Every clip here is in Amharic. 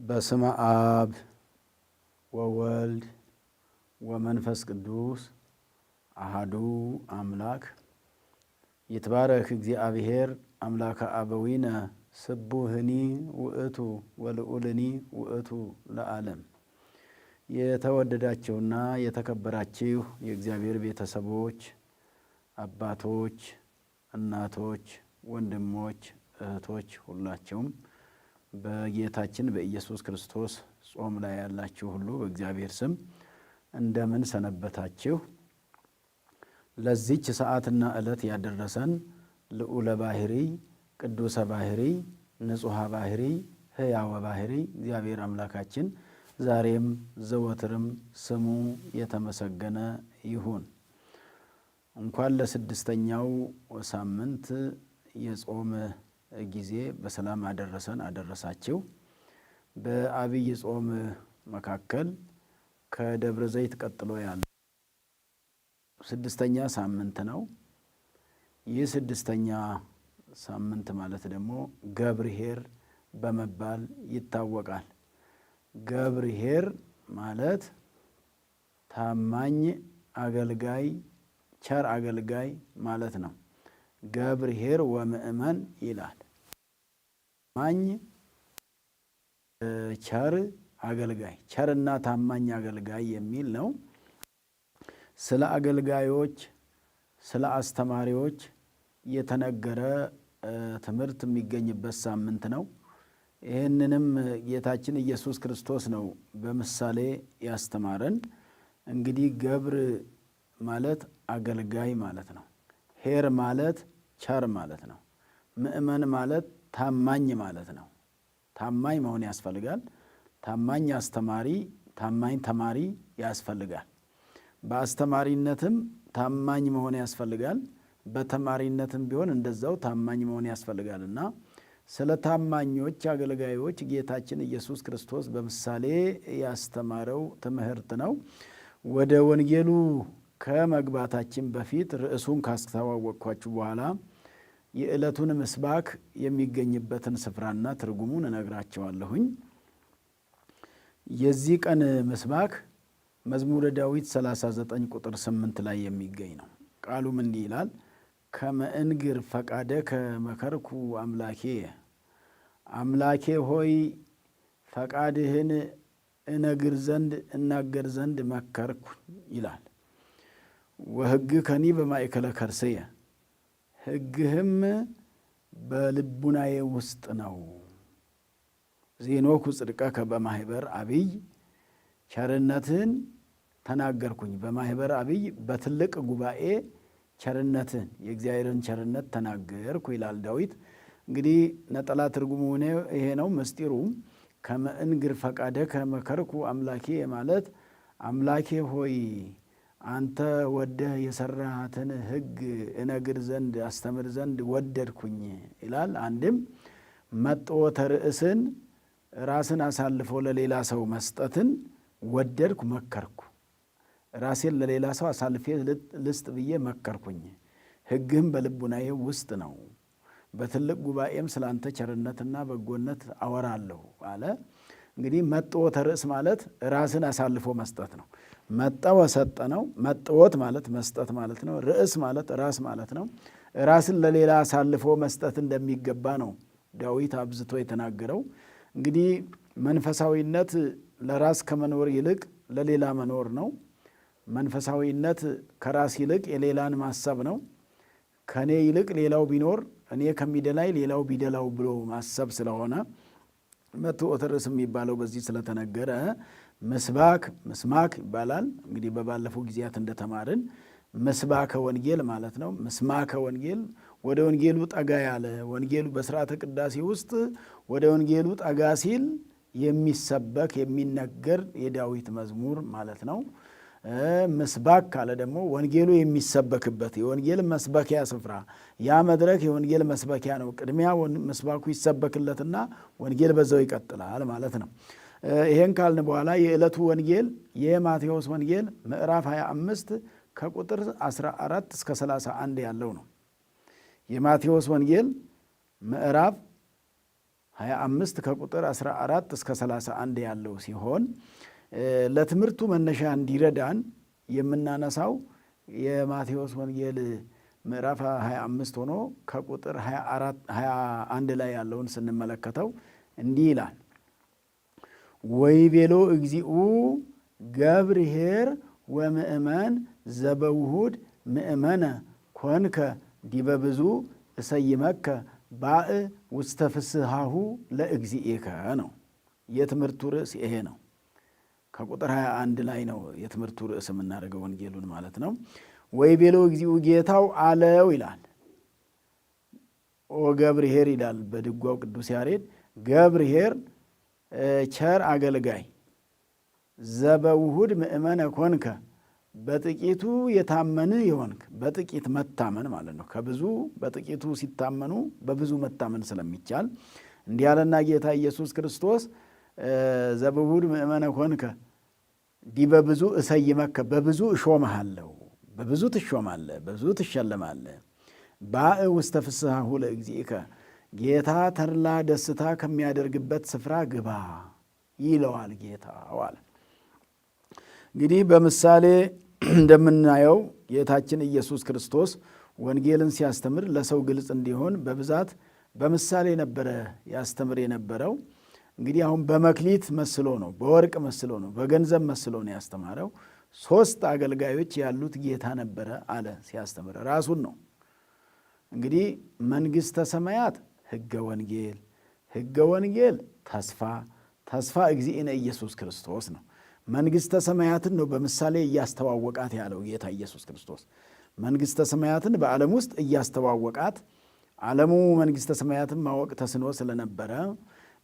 በስመ አብ ወወልድ ወመንፈስ ቅዱስ አሐዱ አምላክ ይትባረክ እግዚአብሔር አምላከ አበዊነ ስቡህኒ ውእቱ ወልዑልኒ ውእቱ ለዓለም። የተወደዳችሁና የተከበራችሁ የእግዚአብሔር ቤተሰቦች፣ አባቶች፣ እናቶች፣ ወንድሞች፣ እህቶች ሁላችሁም በጌታችን በኢየሱስ ክርስቶስ ጾም ላይ ያላችሁ ሁሉ በእግዚአብሔር ስም እንደምን ሰነበታችሁ? ለዚች ሰዓትና ዕለት ያደረሰን ልዑለ ባሕሪ ቅዱሰ ባሕሪ ንጹሐ ባሕሪ ሕያወ ባሕሪ እግዚአብሔር አምላካችን ዛሬም ዘወትርም ስሙ የተመሰገነ ይሁን። እንኳን ለስድስተኛው ሳምንት የጾም ጊዜ በሰላም አደረሰን አደረሳችሁ። በአብይ ጾም መካከል ከደብረ ዘይት ቀጥሎ ያለ ስድስተኛ ሳምንት ነው። ይህ ስድስተኛ ሳምንት ማለት ደግሞ ገብርኄር በመባል ይታወቃል። ገብርኄር ማለት ታማኝ አገልጋይ፣ ቸር አገልጋይ ማለት ነው። ገብርኄር ወምእመን ይላል። ታማኝ ቸር አገልጋይ፣ ቸርና ታማኝ አገልጋይ የሚል ነው። ስለ አገልጋዮች፣ ስለ አስተማሪዎች የተነገረ ትምህርት የሚገኝበት ሳምንት ነው። ይህንንም ጌታችን ኢየሱስ ክርስቶስ ነው በምሳሌ ያስተማረን። እንግዲህ ገብር ማለት አገልጋይ ማለት ነው። ኄር ማለት ቸር ማለት ነው። ምእመን ማለት ታማኝ ማለት ነው። ታማኝ መሆን ያስፈልጋል። ታማኝ አስተማሪ፣ ታማኝ ተማሪ ያስፈልጋል። በአስተማሪነትም ታማኝ መሆን ያስፈልጋል። በተማሪነትም ቢሆን እንደዛው ታማኝ መሆን ያስፈልጋል እና ስለ ታማኞች አገልጋዮች ጌታችን ኢየሱስ ክርስቶስ በምሳሌ ያስተማረው ትምህርት ነው። ወደ ወንጌሉ ከመግባታችን በፊት ርዕሱን ካስተዋወቅኳችሁ በኋላ የዕለቱን ምስባክ የሚገኝበትን ስፍራና ትርጉሙን እነግራቸዋለሁኝ። የዚህ ቀን ምስባክ መዝሙረ ዳዊት 39 ቁጥር 8 ላይ የሚገኝ ነው። ቃሉም እንዲህ ይላል። ከመእንግር ፈቃደከ መከርኩ አምላኬ፣ አምላኬ ሆይ ፈቃድህን እነግር ዘንድ እናገር ዘንድ መከርኩ ይላል። ወሕግከኒ በማእከለ ከርስየ፣ ሕግህም በልቡናዬ ውስጥ ነው። ዜኖኩ ጽድቀከ በማኅበር አብይ፣ ቸርነትህን ተናገርኩኝ በማኅበር አብይ፣ በትልቅ ጉባኤ ቸርነትን የእግዚአብሔርን ቸርነት ተናገርኩ ይላል ዳዊት። እንግዲህ ነጠላ ትርጉሙ ይሄ ነው ምስጢሩ። ከመእንግር ፈቃደከ መከርኩ አምላኬ ማለት አምላኬ ሆይ አንተ ወደህ የሰራሃትን ሕግ እነግር ዘንድ አስተምር ዘንድ ወደድኩኝ ይላል። አንድም መጥወተ ርእስን ራስን አሳልፎ ለሌላ ሰው መስጠትን ወደድኩ መከርኩ። ራሴን ለሌላ ሰው አሳልፌ ልስጥ ብዬ መከርኩኝ። ሕግህም በልቡናዬ ውስጥ ነው። በትልቅ ጉባኤም ስላንተ ቸርነትና በጎነት አወራለሁ አለ። እንግዲህ መጥወተ ርእስ ማለት ራስን አሳልፎ መስጠት ነው። መጠወ ሰጠ ነው። መጥወት ማለት መስጠት ማለት ነው። ርእስ ማለት ራስ ማለት ነው። ራስን ለሌላ አሳልፎ መስጠት እንደሚገባ ነው ዳዊት አብዝቶ የተናገረው። እንግዲህ መንፈሳዊነት ለራስ ከመኖር ይልቅ ለሌላ መኖር ነው። መንፈሳዊነት ከራስ ይልቅ የሌላን ማሰብ ነው። ከኔ ይልቅ ሌላው ቢኖር እኔ ከሚደላይ ሌላው ቢደላው ብሎ ማሰብ ስለሆነ መጥወተ ርእስ የሚባለው በዚህ ስለተነገረ ምስማክ ይባላል። እንግዲህ በባለፈው ጊዜያት እንደተማርን ምስባከ ወንጌል ማለት ነው። ምስማከ ወንጌል ወደ ወንጌሉ ጠጋ ያለ፣ ወንጌሉ በስርዓተ ቅዳሴ ውስጥ ወደ ወንጌሉ ጠጋ ሲል የሚሰበክ የሚነገር የዳዊት መዝሙር ማለት ነው። ምስባክ ካለ ደግሞ ወንጌሉ የሚሰበክበት የወንጌል መስበኪያ ስፍራ፣ ያ መድረክ የወንጌል መስበኪያ ነው። ቅድሚያ ምስባኩ ይሰበክለትና ወንጌል በዛው ይቀጥላል ማለት ነው። ይሄን ካልን በኋላ የዕለቱ ወንጌል የማቴዎስ ወንጌል ምዕራፍ 25 ከቁጥር 14 እስከ 31 ያለው ነው። የማቴዎስ ወንጌል ምዕራፍ 25 ከቁጥር 14 እስከ 31 ያለው ሲሆን ለትምህርቱ መነሻ እንዲረዳን የምናነሳው የማቴዎስ ወንጌል ምዕራፍ 25 ሆኖ ከቁጥር 21 ላይ ያለውን ስንመለከተው እንዲህ ይላል። ወይቤሎ እግዚኡ ገብርኄር ወምእመን ዘበውሁድ ምእመነ ኮንከ ዲበ ብዙ እሰይመከ ባእ ውስተ ፍስሐሁ ለእግዚእከ ነው። የትምህርቱ ርዕስ ይሄ ነው። ከቁጥር 21 ላይ ነው የትምህርቱ ርዕስ የምናደርገው ወንጌሉን ማለት ነው። ወይቤሎ እግዚኡ ጌታው አለው ይላል። ኦ ገብርኄር ይላል በድጓው ቅዱስ ያሬድ። ገብርኄር ቸር አገልጋይ፣ ዘበውሁድ ምእመነ ኮንከ በጥቂቱ የታመን የሆንክ። በጥቂት መታመን ማለት ነው። ከብዙ በጥቂቱ ሲታመኑ በብዙ መታመን ስለሚቻል እንዲህ ያለና ጌታ ኢየሱስ ክርስቶስ ዘበውሁድ ምእመነ ኮንከ ዲበ ብዙ እሰይመከ በብዙ እሾምሃለሁ፣ በብዙ ትሾማለህ፣ በብዙ ትሸለማለህ። ባእ ውስተ ፍስሐሁ ለእግዚእከ ጌታ ተድላ ደስታ ከሚያደርግበት ስፍራ ግባ ይለዋል ጌታው አለ። እንግዲህ በምሳሌ እንደምናየው ጌታችን ኢየሱስ ክርስቶስ ወንጌልን ሲያስተምር ለሰው ግልጽ እንዲሆን በብዛት በምሳሌ ነበረ ያስተምር የነበረው። እንግዲህ አሁን በመክሊት መስሎ ነው፣ በወርቅ መስሎ ነው፣ በገንዘብ መስሎ ነው ያስተማረው። 3 አገልጋዮች ያሉት ጌታ ነበረ አለ ሲያስተምር ራሱን ነው። እንግዲህ መንግሥተ ሰማያት ሕገ ወንጌል፣ ሕገ ወንጌል ተስፋ፣ ተስፋ እግዚእነ ኢየሱስ ክርስቶስ ነው። መንግሥተ ሰማያትን ነው በምሳሌ እያስተዋወቃት ያለው ጌታ ኢየሱስ ክርስቶስ። መንግሥተ ሰማያትን በዓለም ውስጥ እያስተዋወቃት፣ ዓለሙ መንግሥተ ሰማያትን ማወቅ ተስኖ ስለነበረ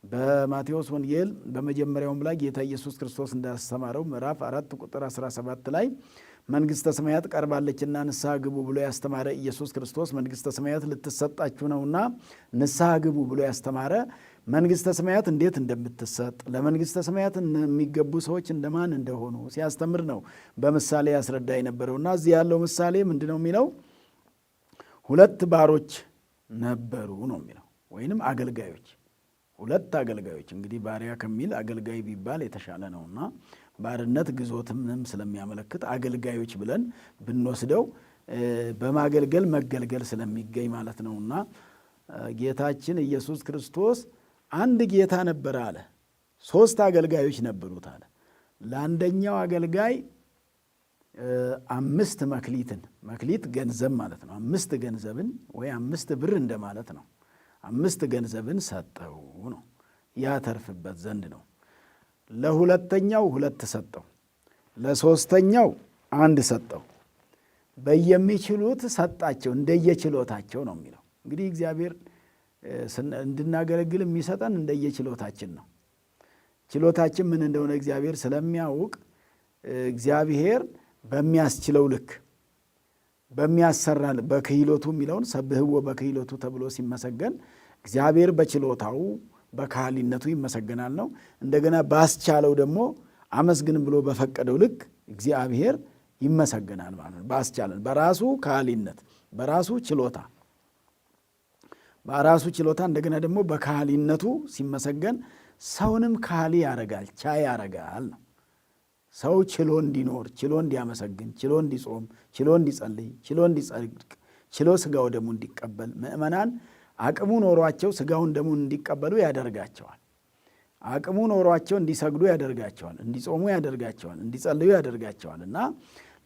በማቴዎስ ወንጌል በመጀመሪያውም ላይ ጌታ ኢየሱስ ክርስቶስ እንዳስተማረው ምዕራፍ 4 ቁጥር 17 ላይ መንግሥተ ሰማያት ቀርባለችና ንስሐ ግቡ ብሎ ያስተማረ ኢየሱስ ክርስቶስ መንግሥተ ሰማያት ልትሰጣችሁ ነውና ንስሐ ግቡ ብሎ ያስተማረ መንግሥተ ሰማያት እንዴት እንደምትሰጥ ለመንግሥተ ሰማያት የሚገቡ ሰዎች እንደማን እንደሆኑ ሲያስተምር ነው በምሳሌ ያስረዳ የነበረውና እዚህ ያለው ምሳሌ ምንድን ነው የሚለው? 2 ባሮች ነበሩ ነው የሚለው፣ ወይንም አገልጋዮች 2 አገልጋዮች። እንግዲህ ባሪያ ከሚል አገልጋይ ቢባል የተሻለ ነውና ባርነት ግዞትንም ስለሚያመለክት አገልጋዮች ብለን ብንወስደው በማገልገል መገልገል ስለሚገኝ ማለት ነውና ጌታችን ኢየሱስ ክርስቶስ አንድ ጌታ ነበረ አለ። 3 አገልጋዮች ነበሩት አለ። ለአንደኛው አገልጋይ 5 መክሊትን፣ መክሊት ገንዘብ ማለት ነው። 5 ገንዘብን ወይ 5 ብር እንደማለት ነው። 5 ገንዘብን ሰጠው ነው ያተርፍበት ዘንድ ነው። ለሁለተኛው 2 ሰጠው፣ ለሶስተኛው 1 ሰጠው። በየሚችሉት ሰጣቸው እንደየችሎታቸው ነው የሚለው። እንግዲህ እግዚአብሔር እንድናገለግል የሚሰጠን እንደየችሎታችን ነው። ችሎታችን ምን እንደሆነ እግዚአብሔር ስለሚያውቅ እግዚአብሔር በሚያስችለው ልክ በሚያሰራ በክህሎቱ የሚለውን ሰብህዎ በክህሎቱ ተብሎ ሲመሰገን እግዚአብሔር በችሎታው በካህሊነቱ ይመሰገናል ነው። እንደገና ባስቻለው ደግሞ አመስግን ብሎ በፈቀደው ልክ እግዚአብሔር ይመሰገናል ማለት ነው። ባስቻለን በራሱ ካህሊነት በራሱ ችሎታ እንደገና ደግሞ በካህሊነቱ ሲመሰገን ሰውንም ካህሊ ያረጋል፣ ቻይ ያረጋል ነው። ሰው ችሎ እንዲኖር፣ ችሎ እንዲያመሰግን፣ ችሎ እንዲጾም፣ ችሎ እንዲጸልይ፣ ችሎ እንዲጸድቅ፣ ችሎ ስጋው ደሙ እንዲቀበል ምእመናን አቅሙ ኖሯቸው ስጋውን ደሙን እንዲቀበሉ ያደርጋቸዋል። አቅሙ ኖሯቸው እንዲሰግዱ ያደርጋቸዋል፣ እንዲጾሙ ያደርጋቸዋል፣ እንዲጸልዩ ያደርጋቸዋል። እና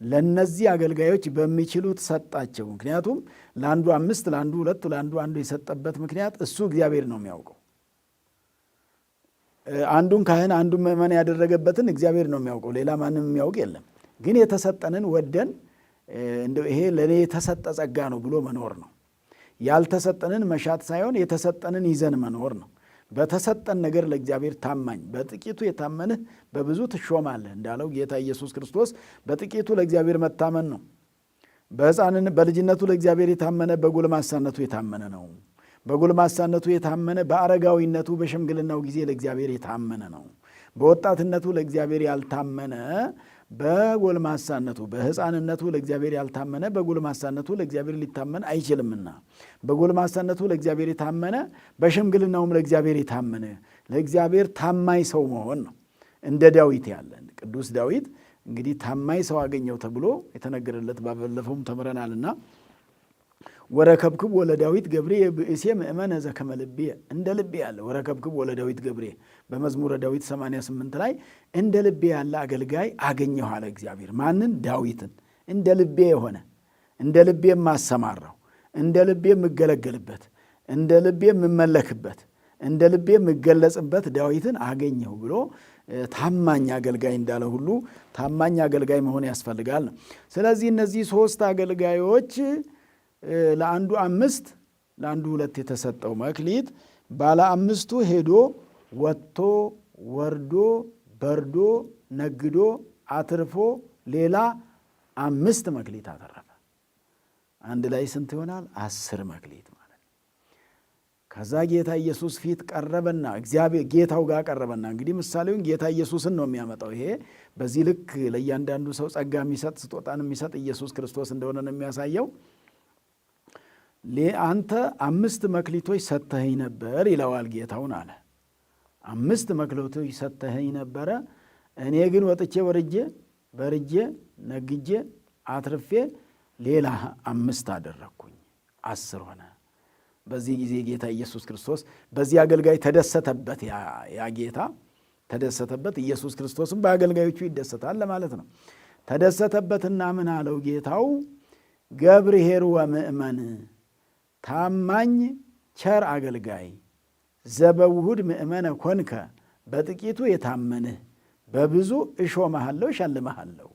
ለነዚህ አገልጋዮች በሚችሉት ሰጣቸው። ምክንያቱም ለአንዱ 5 ለአንዱ 2 ለአንዱ 1 የሰጠበት ምክንያት እሱ እግዚአብሔር ነው የሚያውቀው። አንዱን ካህን አንዱን ምእመን ያደረገበትን እግዚአብሔር ነው የሚያውቀው፣ ሌላ ማንም የሚያውቅ የለም። ግን የተሰጠንን ወደን እንደው ይሄ ለእኔ የተሰጠ ጸጋ ነው ብሎ መኖር ነው። ያልተሰጠንን መሻት ሳይሆን የተሰጠንን ይዘን መኖር ነው። በተሰጠን ነገር ለእግዚአብሔር ታማኝ፣ በጥቂቱ የታመንህ በብዙ ትሾማለህ እንዳለው ጌታ ኢየሱስ ክርስቶስ በጥቂቱ ለእግዚአብሔር መታመን ነው። በልጅነቱ ለእግዚአብሔር የታመነ በጎልማሳነቱ የታመነ ነው። በጎልማሳነቱ የታመነ በአረጋዊነቱ በሽምግልናው ጊዜ ለእግዚአብሔር የታመነ ነው። በወጣትነቱ ለእግዚአብሔር ያልታመነ በጎልማሳነቱ በሕፃንነቱ ለእግዚአብሔር ያልታመነ በጎልማሳነቱ ለእግዚአብሔር ሊታመን አይችልምና በጎልማሳነቱ ለእግዚአብሔር የታመነ በሽምግልናውም ለእግዚአብሔር የታመነ ለእግዚአብሔር ታማኝ ሰው መሆን ነው። እንደ ዳዊት ያለን ቅዱስ ዳዊት እንግዲህ ታማኝ ሰው አገኘው ተብሎ የተነገረለት ባለፈውም ተምረናልና ወረከብክብ ወለዳዊት ገብሬ ብእሴ ምእመነ ዘከመ ልቤ እንደ ልቤ ያለ ወረከብክብ ወለዳዊት ገብሬ በመዝሙረ ዳዊት 88 ላይ እንደ ልቤ ያለ አገልጋይ አገኘሁ አለ እግዚአብሔር። ማንን? ዳዊትን። እንደ ልቤ የሆነ እንደ ልቤ የማሰማራው እንደ ልቤ የምገለገልበት እንደ ልቤ የምመለክበት እንደ ልቤ የምገለጽበት ዳዊትን አገኘሁ ብሎ ታማኝ አገልጋይ እንዳለ ሁሉ ታማኝ አገልጋይ መሆን ያስፈልጋል ነው። ስለዚህ እነዚህ ሶስት አገልጋዮች ለአንዱ 5 ለአንዱ 2 የተሰጠው መክሊት ባለ 5ቱ ሄዶ ወጥቶ ወርዶ በርዶ ነግዶ አትርፎ ሌላ 5 መክሊት አተረፈ። አንድ ላይ ስንት ይሆናል? 10 መክሊት ማለት ነው። ከዛ ጌታ ኢየሱስ ፊት ቀረበና እግዚአብሔር ጌታው ጋር ቀረበና እንግዲህ ምሳሌውን ጌታ ኢየሱስን ነው የሚያመጣው። ይሄ በዚህ ልክ ለእያንዳንዱ ሰው ጸጋ የሚሰጥ ስጦታን የሚሰጥ ኢየሱስ ክርስቶስ እንደሆነ ነው የሚያሳየው። አንተ 5 መክሊቶች ሰጥተኸኝ ነበር ይለዋል ጌታውን አለ። 5 መክሊቶች ሰጥተኸኝ ነበረ፣ እኔ ግን ወጥቼ ወርጄ በርጄ ነግጄ አትርፌ ሌላ 5 አደረግኩኝ፣ 10 ሆነ። በዚህ ጊዜ ጌታ ኢየሱስ ክርስቶስ በዚህ አገልጋይ ተደሰተበት። ያ ጌታ ተደሰተበት። ኢየሱስ ክርስቶስም በአገልጋዮቹ ይደሰታል ለማለት ነው። ተደሰተበትና ምን አለው ጌታው? ገብርኄር ወምእመን ታማኝ ቸር አገልጋይ ዘበውሁድ ምእመነ ኮንከ በጥቂቱ የታመንህ በብዙ እሾምሃለሁ እሸልምሃለሁ።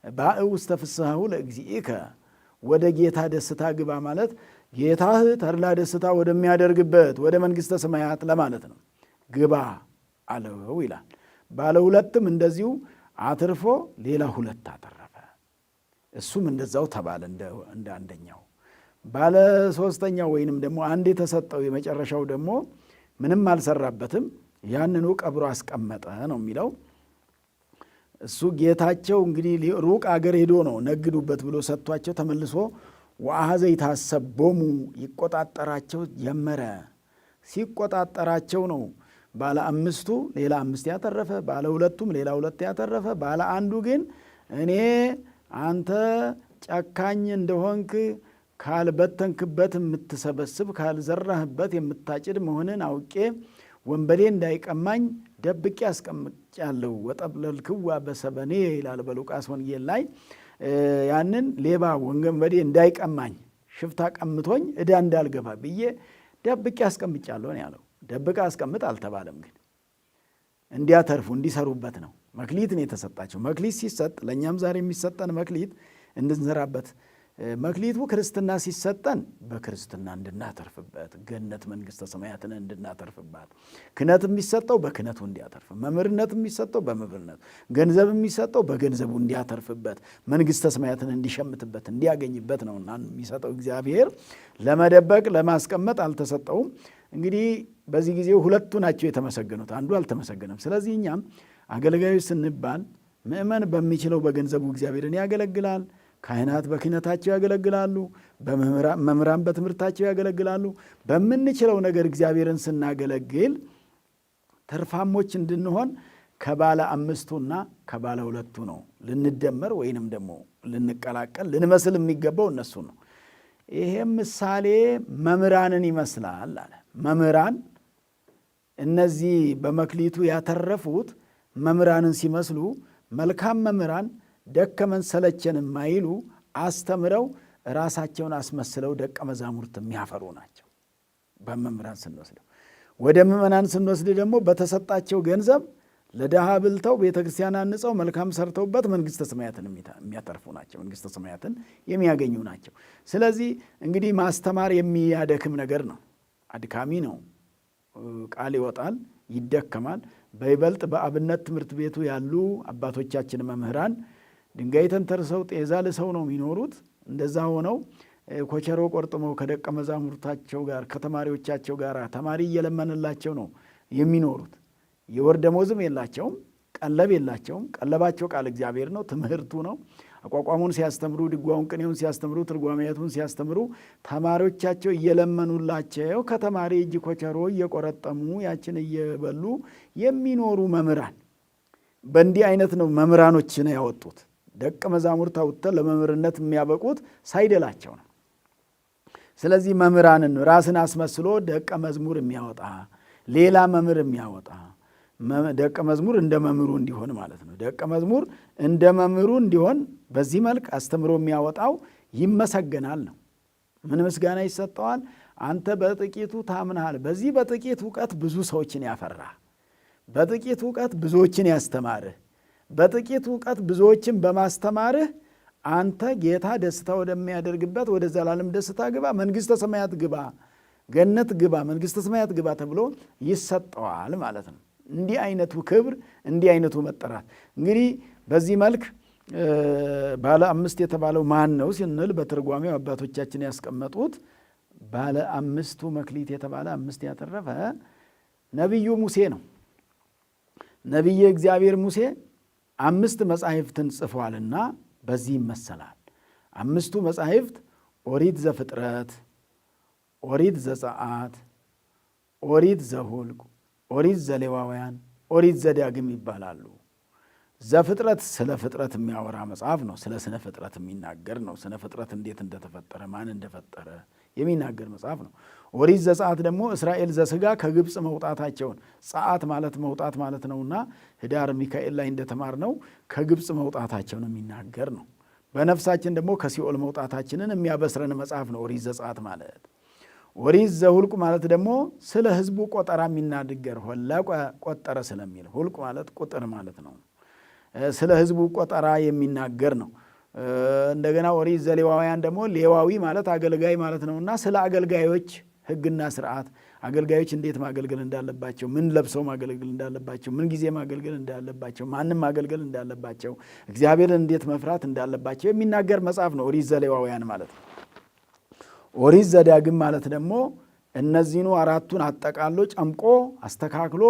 ባእ ውስተ ፍስሐሁ ለእግዚእከ ወደ ጌታ ደስታ ግባ ማለት ጌታህ ተድላ ደስታ ወደሚያደርግበት ወደ መንግሥተ ሰማያት ለማለት ነው። ግባ አለው ይላል። ባለ 2ም እንደዚሁ አትርፎ ሌላ 2 አተረፈ። እሱም እንደዛው ተባለ እንደ አንደኛው። ባለ 3ኛው ወይንም ደግሞ አንድ የተሰጠው የመጨረሻው ደግሞ ምንም አልሰራበትም፣ ያንኑ ቀብሮ አስቀመጠ ነው የሚለው። እሱ ጌታቸው እንግዲህ ሩቅ አገር ሄዶ ነው ነግዱበት ብሎ ሰጥቷቸው ተመልሶ ወአኀዘ ይታሰቦሙ ይቆጣጠራቸው ጀመረ። ሲቆጣጠራቸው ነው ባለ 5ቱ ሌላ 5 ያተረፈ፣ ባለ 2ቱም ሌላ 2 ያተረፈ። ባለ አንዱ ግን እኔ አንተ ጨካኝ እንደሆንክ ካልበተንክበት የምትሰበስብ ካልዘራህበት የምታጭድ መሆንን አውቄ ወንበዴ እንዳይቀማኝ ደብቄ አስቀምጫለሁ። ወጠብለልክዋ በሰበኔ ይላል በሉቃስ ወንጌል ላይ። ያንን ሌባ ወንበዴ እንዳይቀማኝ ሽፍታ ቀምቶኝ ዕዳ እንዳልገባ ብዬ ደብቄ አስቀምጫለሁ ያለው። ደብቄ አስቀምጥ አልተባለም፣ ግን እንዲያተርፉ እንዲሰሩበት ነው። መክሊት ነው የተሰጣቸው። መክሊት ሲሰጥ ለእኛም ዛሬ የሚሰጠን መክሊት እንድንሰራበት መክሊቱ ክርስትና ሲሰጠን በክርስትና እንድናተርፍበት ገነት መንግሥተ ሰማያትን እንድናተርፍባት፣ ክህነት የሚሰጠው በክህነቱ እንዲያተርፍ፣ መምህርነት የሚሰጠው በመምህርነቱ፣ ገንዘብ የሚሰጠው በገንዘቡ እንዲያተርፍበት፣ መንግሥተ ሰማያትን እንዲሸምትበት እንዲያገኝበት ነውና የሚሰጠው እግዚአብሔር። ለመደበቅ ለማስቀመጥ አልተሰጠውም። እንግዲህ በዚህ ጊዜ 2ቱ ናቸው የተመሰገኑት፣ አንዱ አልተመሰገነም። ስለዚህ እኛም አገልጋዮች ስንባል ምእመን በሚችለው በገንዘቡ እግዚአብሔርን ያገለግላል። ካህናት በክህነታቸው ያገለግላሉ። መምህራን በትምህርታቸው ያገለግላሉ። በምንችለው ነገር እግዚአብሔርን ስናገለግል ተርፋሞች እንድንሆን ከባለ 5ቱና ከባለ 2ቱ ነው ልንደመር ወይንም ደግሞ ልንቀላቀል ልንመስል የሚገባው እነሱ ነው። ይሄም ምሳሌ መምህራንን ይመስላል አለ። መምህራን እነዚህ በመክሊቱ ያተረፉት መምህራንን ሲመስሉ መልካም መምህራን ደከመን ሰለቸን የማይሉ አስተምረው ራሳቸውን አስመስለው ደቀ መዛሙርት የሚያፈሩ ናቸው። በመምህራን ስንወስደው፣ ወደ ምዕመናን ስንወስድ ደግሞ በተሰጣቸው ገንዘብ ለድሃ ብልተው ቤተ ክርስቲያን አንጸው መልካም ሰርተውበት መንግሥተ ሰማያትን የሚያተርፉ ናቸው። መንግሥተ ሰማያትን የሚያገኙ ናቸው። ስለዚህ እንግዲህ ማስተማር የሚያደክም ነገር ነው፣ አድካሚ ነው። ቃል ይወጣል፣ ይደከማል። በይበልጥ በአብነት ትምህርት ቤቱ ያሉ አባቶቻችን መምህራን ድንጋይ ተንተርሰው ጤዛ ልሰው ነው የሚኖሩት። እንደዛ ሆነው ኮቸሮ ቆርጥመው ከደቀ መዛሙርታቸው ጋር ከተማሪዎቻቸው ጋር ተማሪ እየለመንላቸው ነው የሚኖሩት። የወር ደመወዝም የላቸውም። ቀለብ የላቸውም። ቀለባቸው ቃል እግዚአብሔር ነው፣ ትምህርቱ ነው። አቋቋሙን ሲያስተምሩ፣ ድጓውን፣ ቅኔውን ሲያስተምሩ፣ ትርጓሜያቱን ሲያስተምሩ ተማሪዎቻቸው እየለመኑላቸው ከተማሪ እጅ ኮቸሮ እየቆረጠሙ ያችን እየበሉ የሚኖሩ መምህራን። በእንዲህ አይነት ነው መምህራኖችን ያወጡት። ደቀ መዛሙርት አውጥተው ለመምህርነት የሚያበቁት ሳይደላቸው ነው። ስለዚህ መምህራንን ራስን አስመስሎ ደቀ መዝሙር የሚያወጣ ሌላ መምህር የሚያወጣ ደቀ መዝሙር እንደ መምህሩ እንዲሆን ማለት ነው። ደቀ መዝሙር እንደ መምህሩ እንዲሆን በዚህ መልክ አስተምሮ የሚያወጣው ይመሰገናል ነው። ምን ምስጋና ይሰጠዋል? አንተ በጥቂቱ ታምናሃል። በዚህ በጥቂት እውቀት ብዙ ሰዎችን ያፈራ፣ በጥቂት እውቀት ብዙዎችን ያስተማርህ፣ በጥቂት እውቀት ብዙዎችን በማስተማርህ አንተ ጌታ ደስታ ወደሚያደርግበት ወደ ዘላለም ደስታ ግባ፣ መንግሥተ ሰማያት ግባ፣ ገነት ግባ፣ መንግሥተ ሰማያት ግባ ተብሎ ይሰጠዋል ማለት ነው። እንዲህ አይነቱ ክብር፣ እንዲህ አይነቱ መጠራት። እንግዲህ በዚህ መልክ ባለ አምስት የተባለው ማን ነው ስንል በትርጓሜው አባቶቻችን ያስቀመጡት ባለ አምስቱ መክሊት የተባለ አምስት ያተረፈ ነቢዩ ሙሴ ነው። ነቢየ እግዚአብሔር ሙሴ 5 መጻሕፍትን ጽፏልና በዚህ ይመሰላል። 5ቱ መጻሕፍት ኦሪት ዘፍጥረት፣ ኦሪት ዘጸአት፣ ኦሪት ዘኍልቍ፣ ኦሪት ዘሌዋውያን፣ ኦሪት ዘዳግም ይባላሉ። ዘፍጥረት ስለ ፍጥረት የሚያወራ መጽሐፍ ነው። ስለ ስነ ፍጥረት የሚናገር ነው። ስነ ፍጥረት እንዴት እንደተፈጠረ ማን እንደፈጠረ የሚናገር መጽሐፍ ነው። ኦሪት ዘጸአት ደግሞ እስራኤል ዘሥጋ ከግብፅ መውጣታቸውን፣ ጸአት ማለት መውጣት ማለት ነውና ኅዳር ሚካኤል ላይ እንደተማርነው ከግብፅ መውጣታቸውን የሚናገር ነው። በነፍሳችን ደግሞ ከሲኦል መውጣታችንን የሚያበስረን መጽሐፍ ነው ኦሪት ዘጸአት ማለት። ኦሪት ዘኍልቍ ማለት ደግሞ ስለ ሕዝቡ ቆጠራ የሚናገር ሆላ ቆጠረ ስለሚል ሁልቁ ማለት ቁጥር ማለት ነው። ስለ ሕዝቡ ቆጠራ የሚናገር ነው። እንደገና ኦሪት ዘሌዋውያን ደግሞ ሌዋዊ ማለት አገልጋይ ማለት ነውና ስለ አገልጋዮች ሕግና ስርዓት፣ አገልጋዮች እንዴት ማገልገል እንዳለባቸው፣ ምን ለብሰው ማገልገል እንዳለባቸው፣ ምን ጊዜ ማገልገል እንዳለባቸው፣ ማንም ማገልገል እንዳለባቸው፣ እግዚአብሔርን እንዴት መፍራት እንዳለባቸው የሚናገር መጽሐፍ ነው ኦሪት ዘሌዋውያን ማለት ነው። ኦሪት ዘዳግም ማለት ደግሞ እነዚህኑ አራቱን አጠቃሎ ጨምቆ አስተካክሎ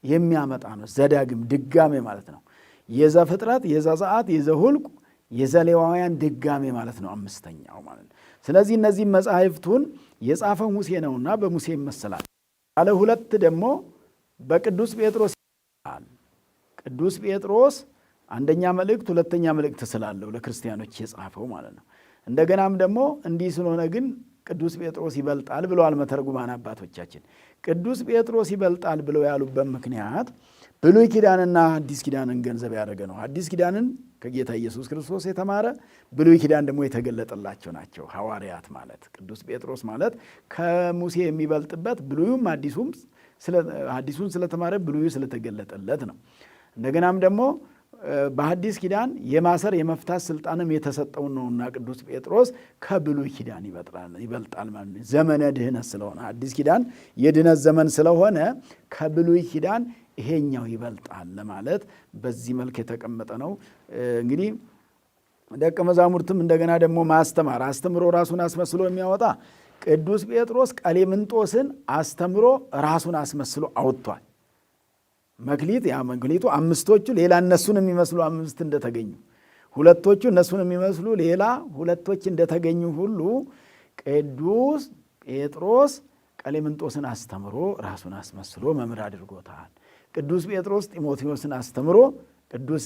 የሚያመጣ ነው። ዘዳግም ድጋሜ ማለት ነው። የዘፍጥረት፣ የዘጸአት፣ የዘኍልቍ፣ የዘሌዋውያን ድጋሜ ማለት ነው። 5ኛው ማለት ነው። ስለዚህ እነዚህ መጻሕፍቱን የጻፈው ሙሴ ነውና በሙሴ ይመሰላል። ባለ 2 ደግሞ በቅዱስ ጴጥሮስ ይመሰላል። ቅዱስ ጴጥሮስ አንደኛ መልእክት፣ ሁለተኛ መልእክት ስላለው ለክርስቲያኖች የጻፈው ማለት ነው። እንደገናም ደግሞ እንዲህ ስለሆነ ግን ቅዱስ ጴጥሮስ ይበልጣል ብለዋል መተርጉማን አባቶቻችን። ቅዱስ ጴጥሮስ ይበልጣል ብለው ያሉበት ምክንያት ብሉይ ኪዳንና አዲስ ኪዳንን ገንዘብ ያደረገ ነው። አዲስ ኪዳንን ከጌታ ኢየሱስ ክርስቶስ የተማረ፣ ብሉይ ኪዳን ደግሞ የተገለጠላቸው ናቸው ሐዋርያት ማለት። ቅዱስ ጴጥሮስ ማለት ከሙሴ የሚበልጥበት ብሉዩም አዲሱን ስለተማረ ብሉዩ ስለተገለጠለት ነው። እንደገናም ደግሞ በአዲስ ኪዳን የማሰር የመፍታት ስልጣንም የተሰጠው ነውና ቅዱስ ጴጥሮስ ከብሉይ ኪዳን ይበልጣል ማለት ነው። ዘመነ ድህነት ስለሆነ አዲስ ኪዳን የድህነት ዘመን ስለሆነ ከብሉይ ኪዳን ይሄኛው ይበልጣል ለማለት በዚህ መልክ የተቀመጠ ነው። እንግዲህ ደቀ መዛሙርትም እንደገና ደግሞ ማስተማር አስተምሮ ራሱን አስመስሎ የሚያወጣ ቅዱስ ጴጥሮስ ቀሌምንጦስን አስተምሮ ራሱን አስመስሎ አውጥቷል። መክሊት ያ መክሊቱ 5ቶቹ ሌላ እነሱን የሚመስሉ 5 እንደተገኙ፣ 2ቶቹ እነሱን የሚመስሉ ሌላ 2ቶች እንደተገኙ ሁሉ ቅዱስ ጴጥሮስ ቀሌምንጦስን አስተምሮ ራሱን አስመስሎ መምህር አድርጎታል። ቅዱስ ጴጥሮስ ጢሞቴዎስን አስተምሮ ቅዱስ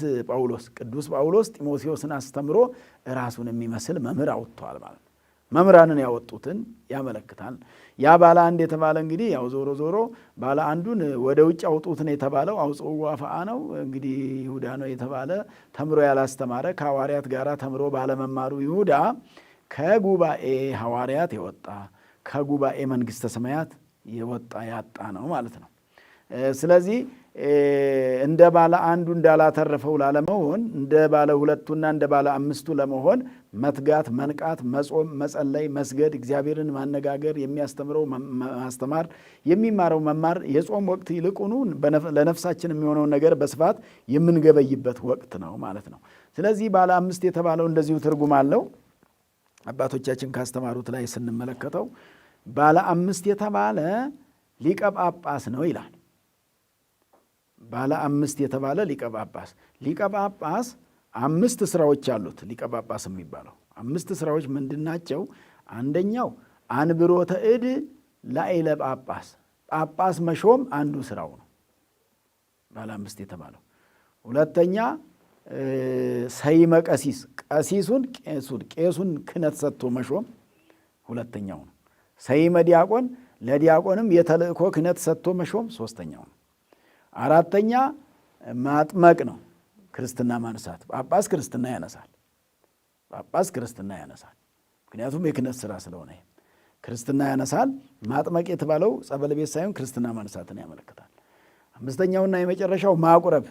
ጳውሎስ ጢሞቴዎስን አስተምሮ ራሱን የሚመስል መምህር አውጥቷል ማለት ነው። መምህራንን ያወጡትን ያመለክታል። ያ ባለ 1 የተባለ እንግዲህ ያው ዞሮ ዞሮ ባለ 1ዱን ወደ ውጭ አውጡትን የተባለው አውጽኡ አፍአ ነው። እንግዲህ ይሁዳ ነው የተባለ ተምሮ ያላስተማረ ከሐዋርያት ጋር ተምሮ ባለመማሩ ይሁዳ ከጉባኤ ሐዋርያት የወጣ ከጉባኤ መንግሥተ ሰማያት የወጣ ያጣ ነው ማለት ነው። ስለዚህ እንደ ባለ 1ዱ እንዳላተረፈው ላለመሆን እንደ ባለ 2ቱና እንደ ባለ 5ቱ ለመሆን መትጋት፣ መንቃት፣ መጾም፣ መጸለይ፣ መስገድ፣ እግዚአብሔርን ማነጋገር፣ የሚያስተምረው ማስተማር፣ የሚማረው መማር፣ የጾም ወቅት ይልቁኑ ለነፍሳችን የሚሆነውን ነገር በስፋት የምንገበይበት ወቅት ነው ማለት ነው። ስለዚህ ባለ 5 የተባለው እንደዚሁ ትርጉም አለው። አባቶቻችን ካስተማሩት ላይ ስንመለከተው ባለ 5 የተባለ ሊቀ ጳጳስ ነው ይላል። ባለ 5 የተባለ ሊቀ ጳጳስ። ሊቀ ጳጳስ 5 ስራዎች አሉት። ሊቀ ጳጳስ የሚባለው 5 ስራዎች ምንድናቸው? አንደኛው አንብሮተ እድ ላዕለ ጳጳስ፣ ጳጳስ መሾም አንዱ ስራው ነው፣ ባለ 5 የተባለው። ሁለተኛ ሰይመ ቀሲስ፣ ቄሱን ክህነት ሰጥቶ መሾም ሁለተኛው ነው። ሰይመ ዲያቆን፣ ለዲያቆንም የተልእኮ ክህነት ሰጥቶ መሾም ሶስተኛው ነው። አራተኛ ማጥመቅ ነው፣ ክርስትና ማንሳት። ጳጳስ ክርስትና ያነሳል። ምክንያቱም የክህነት ስራ ስለሆነ ክርስትና ያነሳል። ማጥመቅ የተባለው ጸበል ቤት ሳይሆን ክርስትና ማንሳትን ያመለክታል። አምስተኛውና የመጨረሻው ማቁረብ።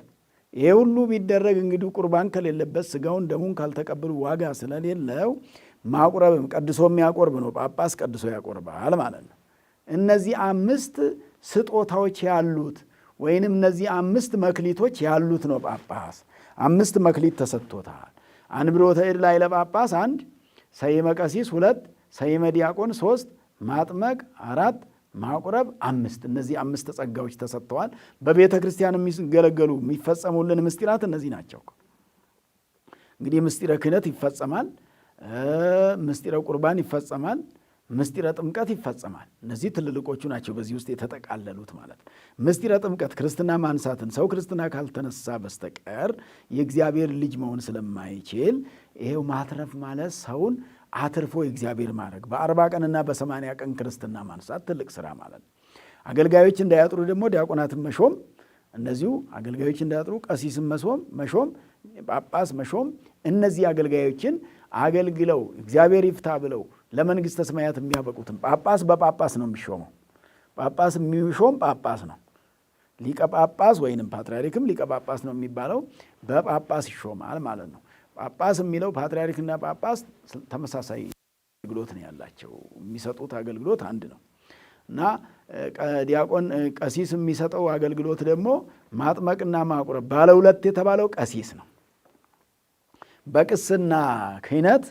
ይሄ ሁሉ ቢደረግ እንግዲህ ቁርባን ከሌለበት ስጋውን ደሙን ካልተቀበሉ ዋጋ ስለሌለው ማቁረብም ቀድሶ የሚያቆርብ ነው። ጳጳስ ቀድሶ ያቆርባል ማለት ነው። እነዚህ 5 ስጦታዎች ያሉት ወይንም እነዚህ 5 መክሊቶች ያሉት ነው ጳጳስ። 5 መክሊት ተሰጥቶታል። አንብሮተ እድ ላዕለ ጳጳስ 1፣ ሰይመ ቀሲስ 2፣ ሰይመ ዲያቆን 3፣ ማጥመቅ 4፣ ማቁረብ 5። እነዚህ 5 ጸጋዎች ተሰጥተዋል። በቤተ ክርስቲያን የሚገለገሉ የሚፈጸሙልን ምስጢራት እነዚህ ናቸው። እንግዲህ ምስጢረ ክህነት ይፈጸማል፣ ምስጢረ ቁርባን ይፈጸማል፣ ምስጢረ ጥምቀት ይፈጸማል። እነዚህ ትልልቆቹ ናቸው በዚህ ውስጥ የተጠቃለሉት ማለት ነው። ምስጢረ ጥምቀት ክርስትና ማንሳትን፣ ሰው ክርስትና ካልተነሳ በስተቀር የእግዚአብሔር ልጅ መሆን ስለማይችል ይሄው ማትረፍ ማለት ሰውን አትርፎ የእግዚአብሔር ማድረግ፣ በ40 ቀንና በ80 ቀን ክርስትና ማንሳት ትልቅ ስራ ማለት ነው። አገልጋዮች እንዳያጥሩ ደግሞ ዲያቆናትን መሾም፣ እነዚሁ አገልጋዮች እንዳያጥሩ ቀሲስን መሾም፣ ጳጳስ መሾም፣ እነዚህ አገልጋዮችን አገልግለው እግዚአብሔር ይፍታ ብለው ለመንግሥተ ሰማያት የሚያበቁትን ጳጳስ በጳጳስ ነው የሚሾመው። ጳጳስ የሚሾም ጳጳስ ነው። ሊቀ ጳጳስ ወይንም ፓትርያርክም ሊቀ ጳጳስ ነው የሚባለው፣ በጳጳስ ይሾማል ማለት ነው። ጳጳስ የሚለው ፓትርያርክና ጳጳስ ተመሳሳይ አገልግሎት ነው ያላቸው፣ የሚሰጡት አገልግሎት አንድ ነው እና ዲያቆን ቀሲስ የሚሰጠው አገልግሎት ደግሞ ማጥመቅና ማቁረብ። ባለ 2 የተባለው ቀሲስ ነው። በቅስና ክህነት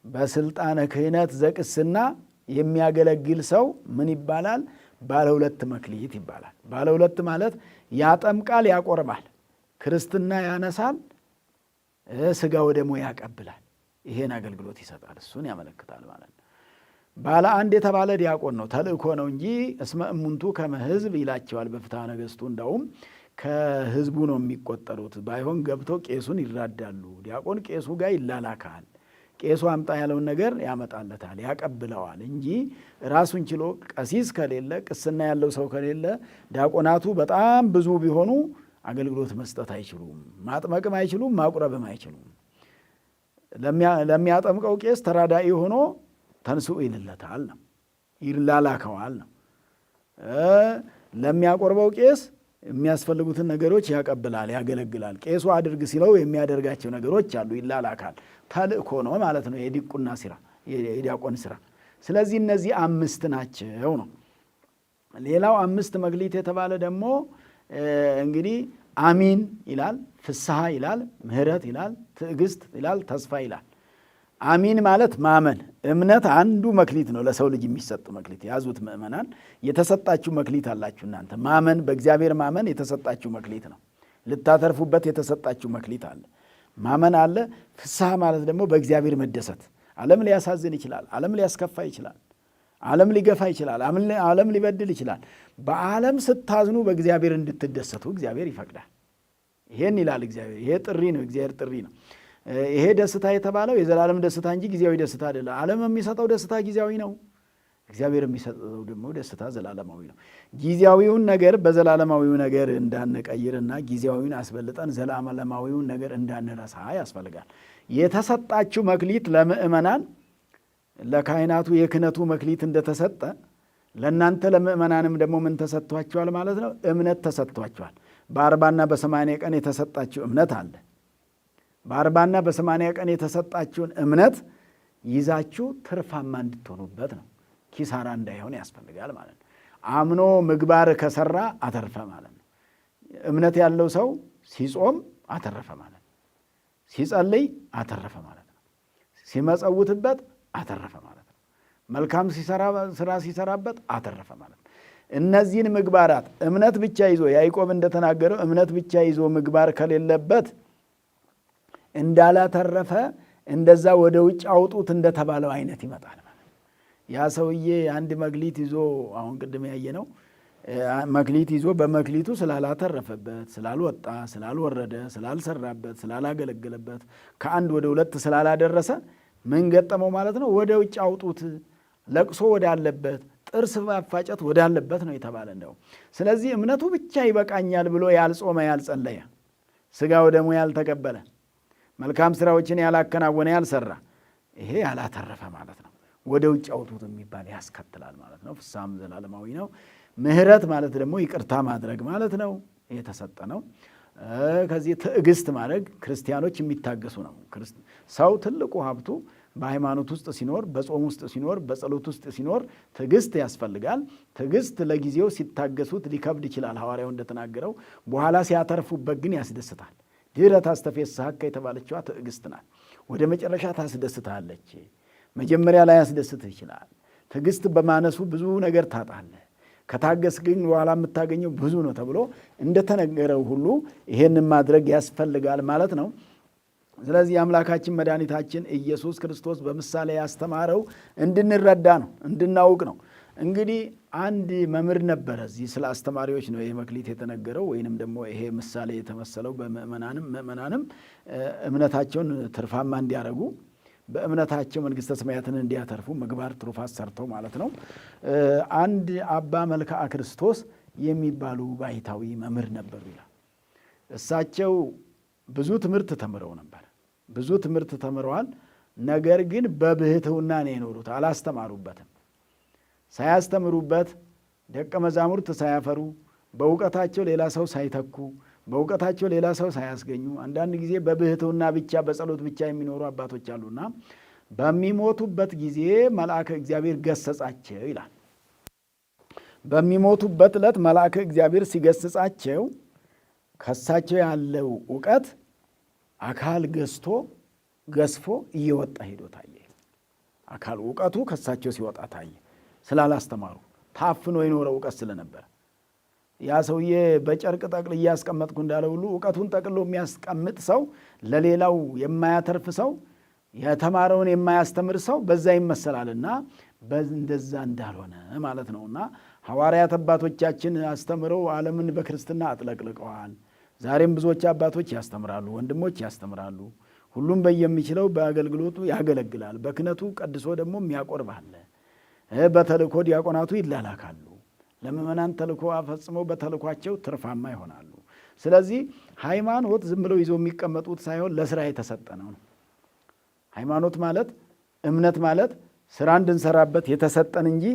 በስልጣነ ክህነት ዘቅስና የሚያገለግል ሰው ምን ይባላል? ባለ 2 መክሊት ይባላል። ባለ 2 ማለት ያጠምቃል፣ ያቆርባል፣ ክርስትና ያነሳል፣ ስጋ ወደሙ ያቀብላል። ይሄን አገልግሎት ይሰጣል። እሱን ያመለክታል ማለት ነው። ባለ 1 የተባለ ዲያቆን ነው። ተልእኮ ነው እንጂ እስመ እሙንቱ ከመ ሕዝብ ይላቸዋል በፍትሐ ነገሥቱ። እንዳውም ከሕዝቡ ነው የሚቆጠሩት። ባይሆን ገብተው ቄሱን ይራዳሉ። ዲያቆን ቄሱ ጋር ይላላካል። ቄሱ አምጣ ያለውን ነገር ያመጣለታል፣ ያቀብለዋል እንጂ ራሱን ችሎ ቀሲስ ከሌለ፣ ቅስና ያለው ሰው ከሌለ ዲያቆናቱ በጣም ብዙ ቢሆኑ አገልግሎት መስጠት አይችሉም። ማጥመቅም አይችሉም፣ ማቁረብም አይችሉም። ለሚያጠምቀው ቄስ ተራዳኢ ሆኖ ተንስኡ ይልለታል ነው፣ ይላላከዋል ነው። ለሚያቆርበው ቄስ የሚያስፈልጉትን ነገሮች ያቀብላል፣ ያገለግላል። ቄሱ አድርግ ሲለው የሚያደርጋቸው ነገሮች አሉ፣ ይላላካል። ተልእኮ ነው ማለት ነው የዲቁና ስራ፣ የዲያቆን ስራ። ስለዚህ እነዚህ 5 ናቸው ነው። ሌላው 5 መክሊት የተባለ ደግሞ እንግዲህ አሚን ይላል፣ ፍስሐ ይላል፣ ምህረት ይላል፣ ትዕግስት ይላል፣ ተስፋ ይላል። አሚን ማለት ማመን፣ እምነት አንዱ መክሊት ነው። ለሰው ልጅ የሚሰጥ መክሊት ያዙት ምእመናን፣ የተሰጣችሁ መክሊት አላችሁ እናንተ። ማመን፣ በእግዚአብሔር ማመን የተሰጣችሁ መክሊት ነው። ልታተርፉበት የተሰጣችሁ መክሊት አለ፣ ማመን አለ። ፍስሐ ማለት ደግሞ በእግዚአብሔር መደሰት። ዓለም ሊያሳዝን ይችላል፣ ዓለም ሊያስከፋ ይችላል፣ ዓለም ሊገፋ ይችላል፣ ዓለም ሊበድል ይችላል። በዓለም ስታዝኑ በእግዚአብሔር እንድትደሰቱ እግዚአብሔር ይፈቅዳል። ይሄን ይላል እግዚአብሔር። ይሄ ጥሪ ነው፣ እግዚአብሔር ጥሪ ነው። ይሄ ደስታ የተባለው የዘላለም ደስታ እንጂ ጊዜያዊ ደስታ አይደለም። ዓለም የሚሰጠው ደስታ ጊዜያዊ ነው። እግዚአብሔር የሚሰጠው ደግሞ ደስታ ዘላለማዊ ነው። ጊዜያዊውን ነገር በዘላለማዊው ነገር እንዳንቀይርና ጊዜያዊውን አስበልጠን ዘላለማዊውን ነገር እንዳንረሳ ያስፈልጋል። የተሰጣችሁ መክሊት ለምእመናን፣ ለካህናቱ የክህነቱ መክሊት እንደተሰጠ ለእናንተ ለምእመናንም ደግሞ ምን ተሰጥቷችኋል ማለት ነው? እምነት ተሰጥቷችኋል። በ40ና በ80 ቀን የተሰጣችሁ እምነት አለ። በ40ና በ80 ቀን የተሰጣችሁን እምነት ይዛችሁ ትርፋማ እንድትሆኑበት ነው። ኪሳራ እንዳይሆን ያስፈልጋል ማለት ነው። አምኖ ምግባር ከሰራ አተረፈ ማለት ነው። እምነት ያለው ሰው ሲጾም አተረፈ ማለት ነው። ሲጸልይ አተረፈ ማለት ነው። ሲመጸውትበት አተረፈ ማለት ነው። መልካም ስራ ሲሰራበት አተረፈ ማለት ነው። እነዚህን ምግባራት እምነት ብቻ ይዞ ያዕቆብ እንደተናገረው እምነት ብቻ ይዞ ምግባር ከሌለበት እንዳላተረፈ እንደዛ ወደ ውጭ አውጡት እንደተባለው አይነት ይመጣል። ያ ሰውዬ አንድ መክሊት ይዞ አሁን ቅድም ያየነው መክሊት ይዞ በመክሊቱ ስላላተረፈበት፣ ስላልወጣ፣ ስላልወረደ፣ ስላልሰራበት፣ ስላላገለገለበት ከአንድ ወደ ሁለት ስላላደረሰ ምን ገጠመው ማለት ነው? ወደ ውጭ አውጡት፣ ለቅሶ ወዳለበት፣ ጥርስ ማፋጨት ወዳለበት ነው የተባለ ነው። ስለዚህ እምነቱ ብቻ ይበቃኛል ብሎ ያልጾመ፣ ያልጸለየ፣ ሥጋ ወደሙ ያልተቀበለ፣ መልካም ስራዎችን ያላከናወነ፣ ያልሰራ ይሄ ያላተረፈ ማለት ነው። ወደ ውጭ አውጡት የሚባል ያስከትላል ማለት ነው። ፍስሐም ዘላለማዊ ነው። ምሕረት ማለት ደግሞ ይቅርታ ማድረግ ማለት ነው። የተሰጠ ነው። ከዚህ ትዕግስት ማድረግ ክርስቲያኖች የሚታገሱ ነው። ሰው ትልቁ ሀብቱ በሃይማኖት ውስጥ ሲኖር፣ በጾም ውስጥ ሲኖር፣ በጸሎት ውስጥ ሲኖር ትዕግስት ያስፈልጋል። ትዕግስት ለጊዜው ሲታገሱት ሊከብድ ይችላል፣ ሐዋርያው እንደተናገረው። በኋላ ሲያተርፉበት ግን ያስደስታል። ድኅረ ታስተፌስሐከ የተባለችዋ ትዕግስት ናት። ወደ መጨረሻ ታስደስታለች። መጀመሪያ ላይ ያስደስትህ ይችላል። ትዕግስት በማነሱ ብዙ ነገር ታጣለህ። ከታገስ ግን በኋላ የምታገኘው ብዙ ነው ተብሎ እንደተነገረው ሁሉ ይሄንን ማድረግ ያስፈልጋል ማለት ነው። ስለዚህ አምላካችን መድኃኒታችን ኢየሱስ ክርስቶስ በምሳሌ ያስተማረው እንድንረዳ ነው፣ እንድናውቅ ነው። እንግዲህ አንድ መምህር ነበረ። እዚህ ስለ አስተማሪዎች ነው ይሄ መክሊት የተነገረው ወይንም ደግሞ ይሄ ምሳሌ የተመሰለው። ምእመናንም እምነታቸውን ትርፋማ እንዲያደርጉ በእምነታቸው መንግሥተ ሰማያትን እንዲያተርፉ ምግባር ትሩፋት ሰርተው ማለት ነው። አንድ አባ መልክዓ ክርስቶስ የሚባሉ ባሕታዊ መምህር ነበሩ ይላል። እሳቸው ብዙ ትምህርት ተምረው ነበር። ብዙ ትምህርት ተምረዋል። ነገር ግን በብሕትውና ነው የኖሩት። አላስተማሩበትም። ሳያስተምሩበት ደቀ መዛሙርት ሳያፈሩ፣ በእውቀታቸው ሌላ ሰው ሳይተኩ፣ በእውቀታቸው ሌላ ሰው ሳያስገኙ፣ አንዳንድ ጊዜ በብሕትውና ብቻ በጸሎት ብቻ የሚኖሩ አባቶች አሉና በሚሞቱበት ጊዜ መልአከ እግዚአብሔር ገሰጻቸው ይላል። በሚሞቱበት ዕለት መልአከ እግዚአብሔር ሲገስጻቸው ከሳቸው ያለው እውቀት አካል ገዝፎ እየወጣ ሄዶ ታየ። አካል እውቀቱ ከሳቸው ሲወጣ ታየ። ስላላስተማሩ ታፍኖ የኖረ እውቀት ስለነበረ ያ ሰውዬ በጨርቅ ጠቅል እያስቀመጥኩ እንዳለ ሁሉ እውቀቱን ጠቅሎ የሚያስቀምጥ ሰው ለሌላው የማያተርፍ ሰው፣ የተማረውን የማያስተምር ሰው በዛ ይመሰላልና እንደዛ እንዳልሆነ ማለት ነውና ሐዋርያት አባቶቻችን አስተምረው ዓለምን በክርስትና አጥለቅልቀዋል። ዛሬም ብዙዎች አባቶች ያስተምራሉ፣ ወንድሞች ያስተምራሉ። ሁሉም በየሚችለው በአገልግሎቱ ያገለግላል። በክህነቱ ቀድሶ ደግሞ የሚያቆርብ አለ። በተልእኮ ዲያቆናቱ ይላላካሉ። ለምእመናን ተልእኮ ፈጽመው በተልእኳቸው ትርፋማ ይሆናሉ። ስለዚህ ሃይማኖት ዝም ብለው ይዘው የሚቀመጡት ሳይሆን ለስራ የተሰጠ ነው። ሃይማኖት ማለት እምነት ማለት ስራ እንድንሰራበት የተሰጠን እንጂ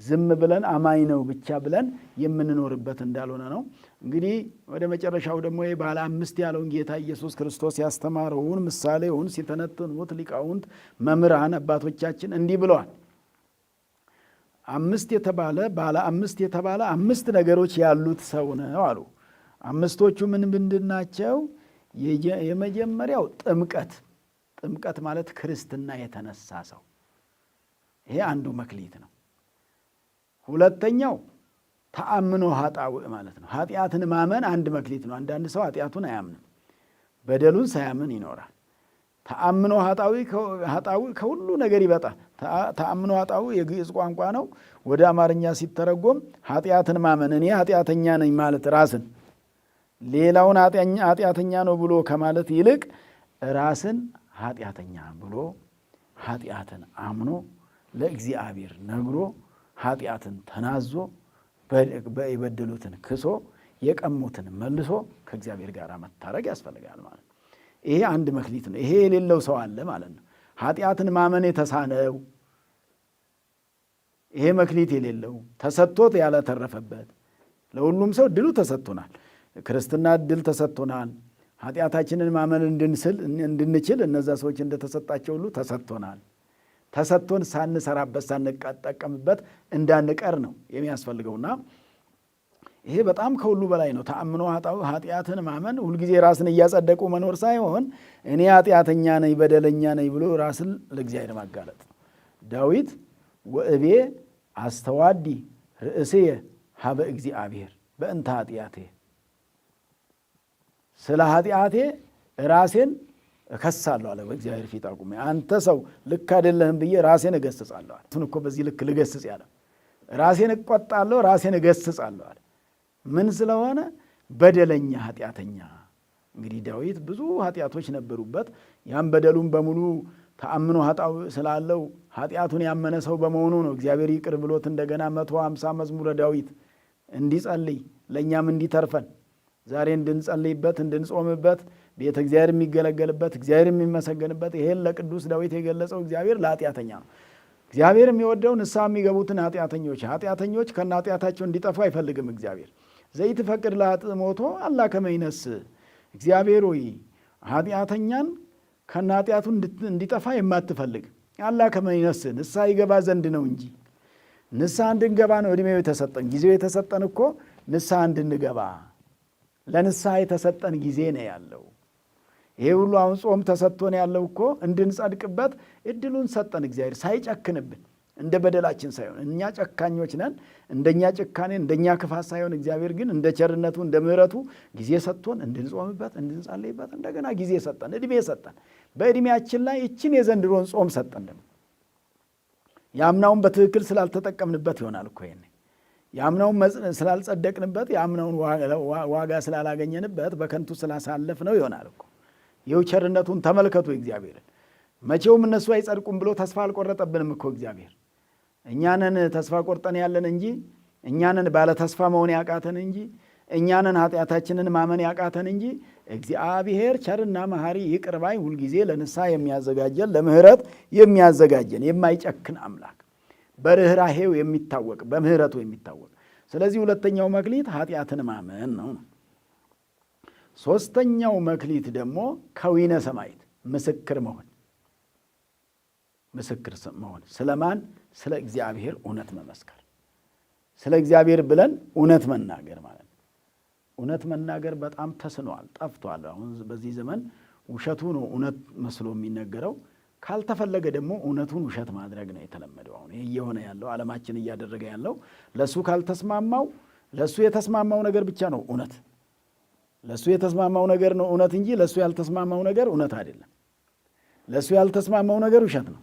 ዝም ብለን አማኝ ነው ብቻ ብለን የምንኖርበት እንዳልሆነ ነው። እንግዲህ ወደ መጨረሻው ደግሞ ባለ አምስት ያለውን ጌታ ኢየሱስ ክርስቶስ ያስተማረውን ምሳሌውን ሲተነትኑት ሊቃውንት መምህራን አባቶቻችን እንዲህ ብለዋል። ባለ አምስት የተባለ አምስት ነገሮች ያሉት ሰው ነው አሉ። አምስቶቹ ምንድን ናቸው? የመጀመሪያው ጥምቀት ማለት ክርስትና የተነሳ ሰው፣ ይሄ አንዱ መክሊት ነው። ሁለተኛው ተአምኖ ኃጣውእ ማለት ነው። ኃጢአትን ማመን አንድ መክሊት ነው። አንዳንድ ሰው ኃጢአቱን አያምንም፣ በደሉን ሳያምን ይኖራል። ተአምኖ ኃጣውእ ከሁሉ ነገር ይበጣል። ተአምኖ ኃጣውእ የግዕዝ ቋንቋ ነው። ወደ አማርኛ ሲተረጎም ኃጢአትን ማመን፣ እኔ ኃጢአተኛ ነኝ ማለት ራስን ሌላውን ኃጢአተኛ ነው ብሎ ከማለት ይልቅ ራስን ኃጢአተኛ ብሎ ኃጢአትን አምኖ ለእግዚአብሔር ነግሮ ኃጢአትን ተናዞ የበደሉትን ክሶ የቀሙትን መልሶ ከእግዚአብሔር ጋር መታረቅ ያስፈልጋል ማለት ነው። ይሄ አንድ መክሊት ነው። ይሄ የሌለው ሰው አለ ማለት ነው። ኃጢአትን ማመን የተሳነው፣ ይሄ መክሊት የሌለው ተሰጥቶት ያላተረፈበት። ለሁሉም ሰው ድሉ ተሰጥቶናል። ክርስትና ድል ተሰጥቶናል። ኃጢአታችንን ማመን እንድንችል እነዛ ሰዎች እንደተሰጣቸው ሁሉ ተሰጥቶናል። ተሰጥቶን ሳንሰራበት ሳንጠቀምበት እንዳንቀር ነው የሚያስፈልገውና ይሄ በጣም ከሁሉ በላይ ነው። ተአምኖ ኃጢአትን ማመን ሁልጊዜ ራስን እያጸደቁ መኖር ሳይሆን እኔ ኃጢአተኛ ነኝ በደለኛ ነኝ ብሎ ራስን ለእግዚአብሔር ማጋለጥ። ዳዊት ወእቤ አስተዋዲ ርእስየ ሀበ እግዚአብሔር በእንተ ኃጢአቴ፣ ስለ ኃጢአቴ ራሴን እከሳለሁ አለ። በእግዚአብሔር ፊት አቁሜ አንተ ሰው ልክ አይደለህም ብዬ ራሴን እገስጻለሁ አለ። እሱን እኮ በዚህ ልክ ልገስጽ ያለ ራሴን እቆጣለሁ፣ ራሴን እገስጻለሁ አለ። ምን ስለሆነ? በደለኛ ኃጢአተኛ። እንግዲህ ዳዊት ብዙ ኃጢአቶች ነበሩበት። ያን በደሉን በሙሉ ተአምኖ ኃጣው ስላለው ኃጢአቱን ያመነ ሰው በመሆኑ ነው እግዚአብሔር ይቅር ብሎት እንደገና 150 መዝሙረ ዳዊት እንዲጸልይ ለእኛም እንዲተርፈን ዛሬ እንድንጸልይበት እንድንጾምበት ቤተ እግዚአብሔር የሚገለገልበት እግዚአብሔር የሚመሰገንበት ይሄን ለቅዱስ ዳዊት የገለጸው እግዚአብሔር ለኃጢአተኛ ነው። እግዚአብሔር የሚወደው ንስሐ የሚገቡትን ኃጢአተኞች ከነ ኃጢአታቸው እንዲጠፉ አይፈልግም። እግዚአብሔር ዘይትፈቅድ ለኃጥእ ሞቶ አላ ከመ ይነስእ፣ እግዚአብሔር ሆይ ኃጢአተኛን ከነ ኃጢአቱ እንዲጠፋ የማትፈልግ አላ ከመ ይነስእ፣ ንስሐ ይገባ ዘንድ ነው እንጂ። ንስሐ እንድንገባ ነው ዕድሜው የተሰጠን፣ ጊዜው የተሰጠን እኮ ንስሐ እንድንገባ ለንስሐ የተሰጠን ጊዜ ነው ያለው። ይሄ ሁሉ አሁን ጾም ተሰጥቶን ያለው እኮ እንድንጸድቅበት እድሉን ሰጠን እግዚአብሔር ሳይጨክንብን፣ እንደ በደላችን ሳይሆን። እኛ ጨካኞች ነን፣ እንደኛ ጭካኔ እንደኛ ክፋት ሳይሆን እግዚአብሔር ግን እንደ ቸርነቱ እንደ ምሕረቱ ጊዜ ሰጥቶን እንድንጾምበት እንድንጸልይበት እንደገና ጊዜ ሰጠን፣ እድሜ ሰጠን። በእድሜያችን ላይ እችን የዘንድሮን ጾም ሰጠን። ደግሞ ያምናውን በትክክል ስላልተጠቀምንበት ይሆናል እኮ ይሄኔ ያምናውን ስላልጸደቅንበት ያምናውን ዋጋ ስላላገኘንበት በከንቱ ስላሳለፍ ነው ይሆናል እኮ። ይኸው ቸርነቱን ተመልከቱ እግዚአብሔርን። መቼውም እነሱ አይጸድቁም ብሎ ተስፋ አልቆረጠብንም እኮ እግዚአብሔር። እኛንን ተስፋ ቆርጠን ያለን እንጂ እኛንን ባለ ተስፋ መሆን ያቃተን እንጂ እኛንን ኃጢአታችንን ማመን ያቃተን እንጂ እግዚአብሔር ቸርና መሐሪ ይቅር ባይ ሁልጊዜ ለንስሐ የሚያዘጋጀን ለምህረት የሚያዘጋጀን የማይጨክን አምላክ በርኅራኄው የሚታወቅ በምህረቱ የሚታወቅ። ስለዚህ ሁለተኛው መክሊት ኃጢአትን ማመን ነው። ሦስተኛው መክሊት ደግሞ ከዊነ ሰማዕት ምስክር መሆን። ምስክር መሆን ስለማን? ስለ እግዚአብሔር እውነት መመስከር። ስለ እግዚአብሔር ብለን እውነት መናገር ማለት ነው። እውነት መናገር በጣም ተስኗል፣ ጠፍቷል። አሁን በዚህ ዘመን ውሸቱ ነው እውነት መስሎ የሚነገረው። ካልተፈለገ ደግሞ እውነቱን ውሸት ማድረግ ነው የተለመደው። አሁን ይህ እየሆነ ያለው ዓለማችን እያደረገ ያለው ለሱ ካልተስማማው ለሱ የተስማማው ነገር ብቻ ነው እውነት። ለሱ የተስማማው ነገር ነው እውነት እንጂ ለሱ ያልተስማማው ነገር እውነት አይደለም። ለሱ ያልተስማማው ነገር ውሸት ነው።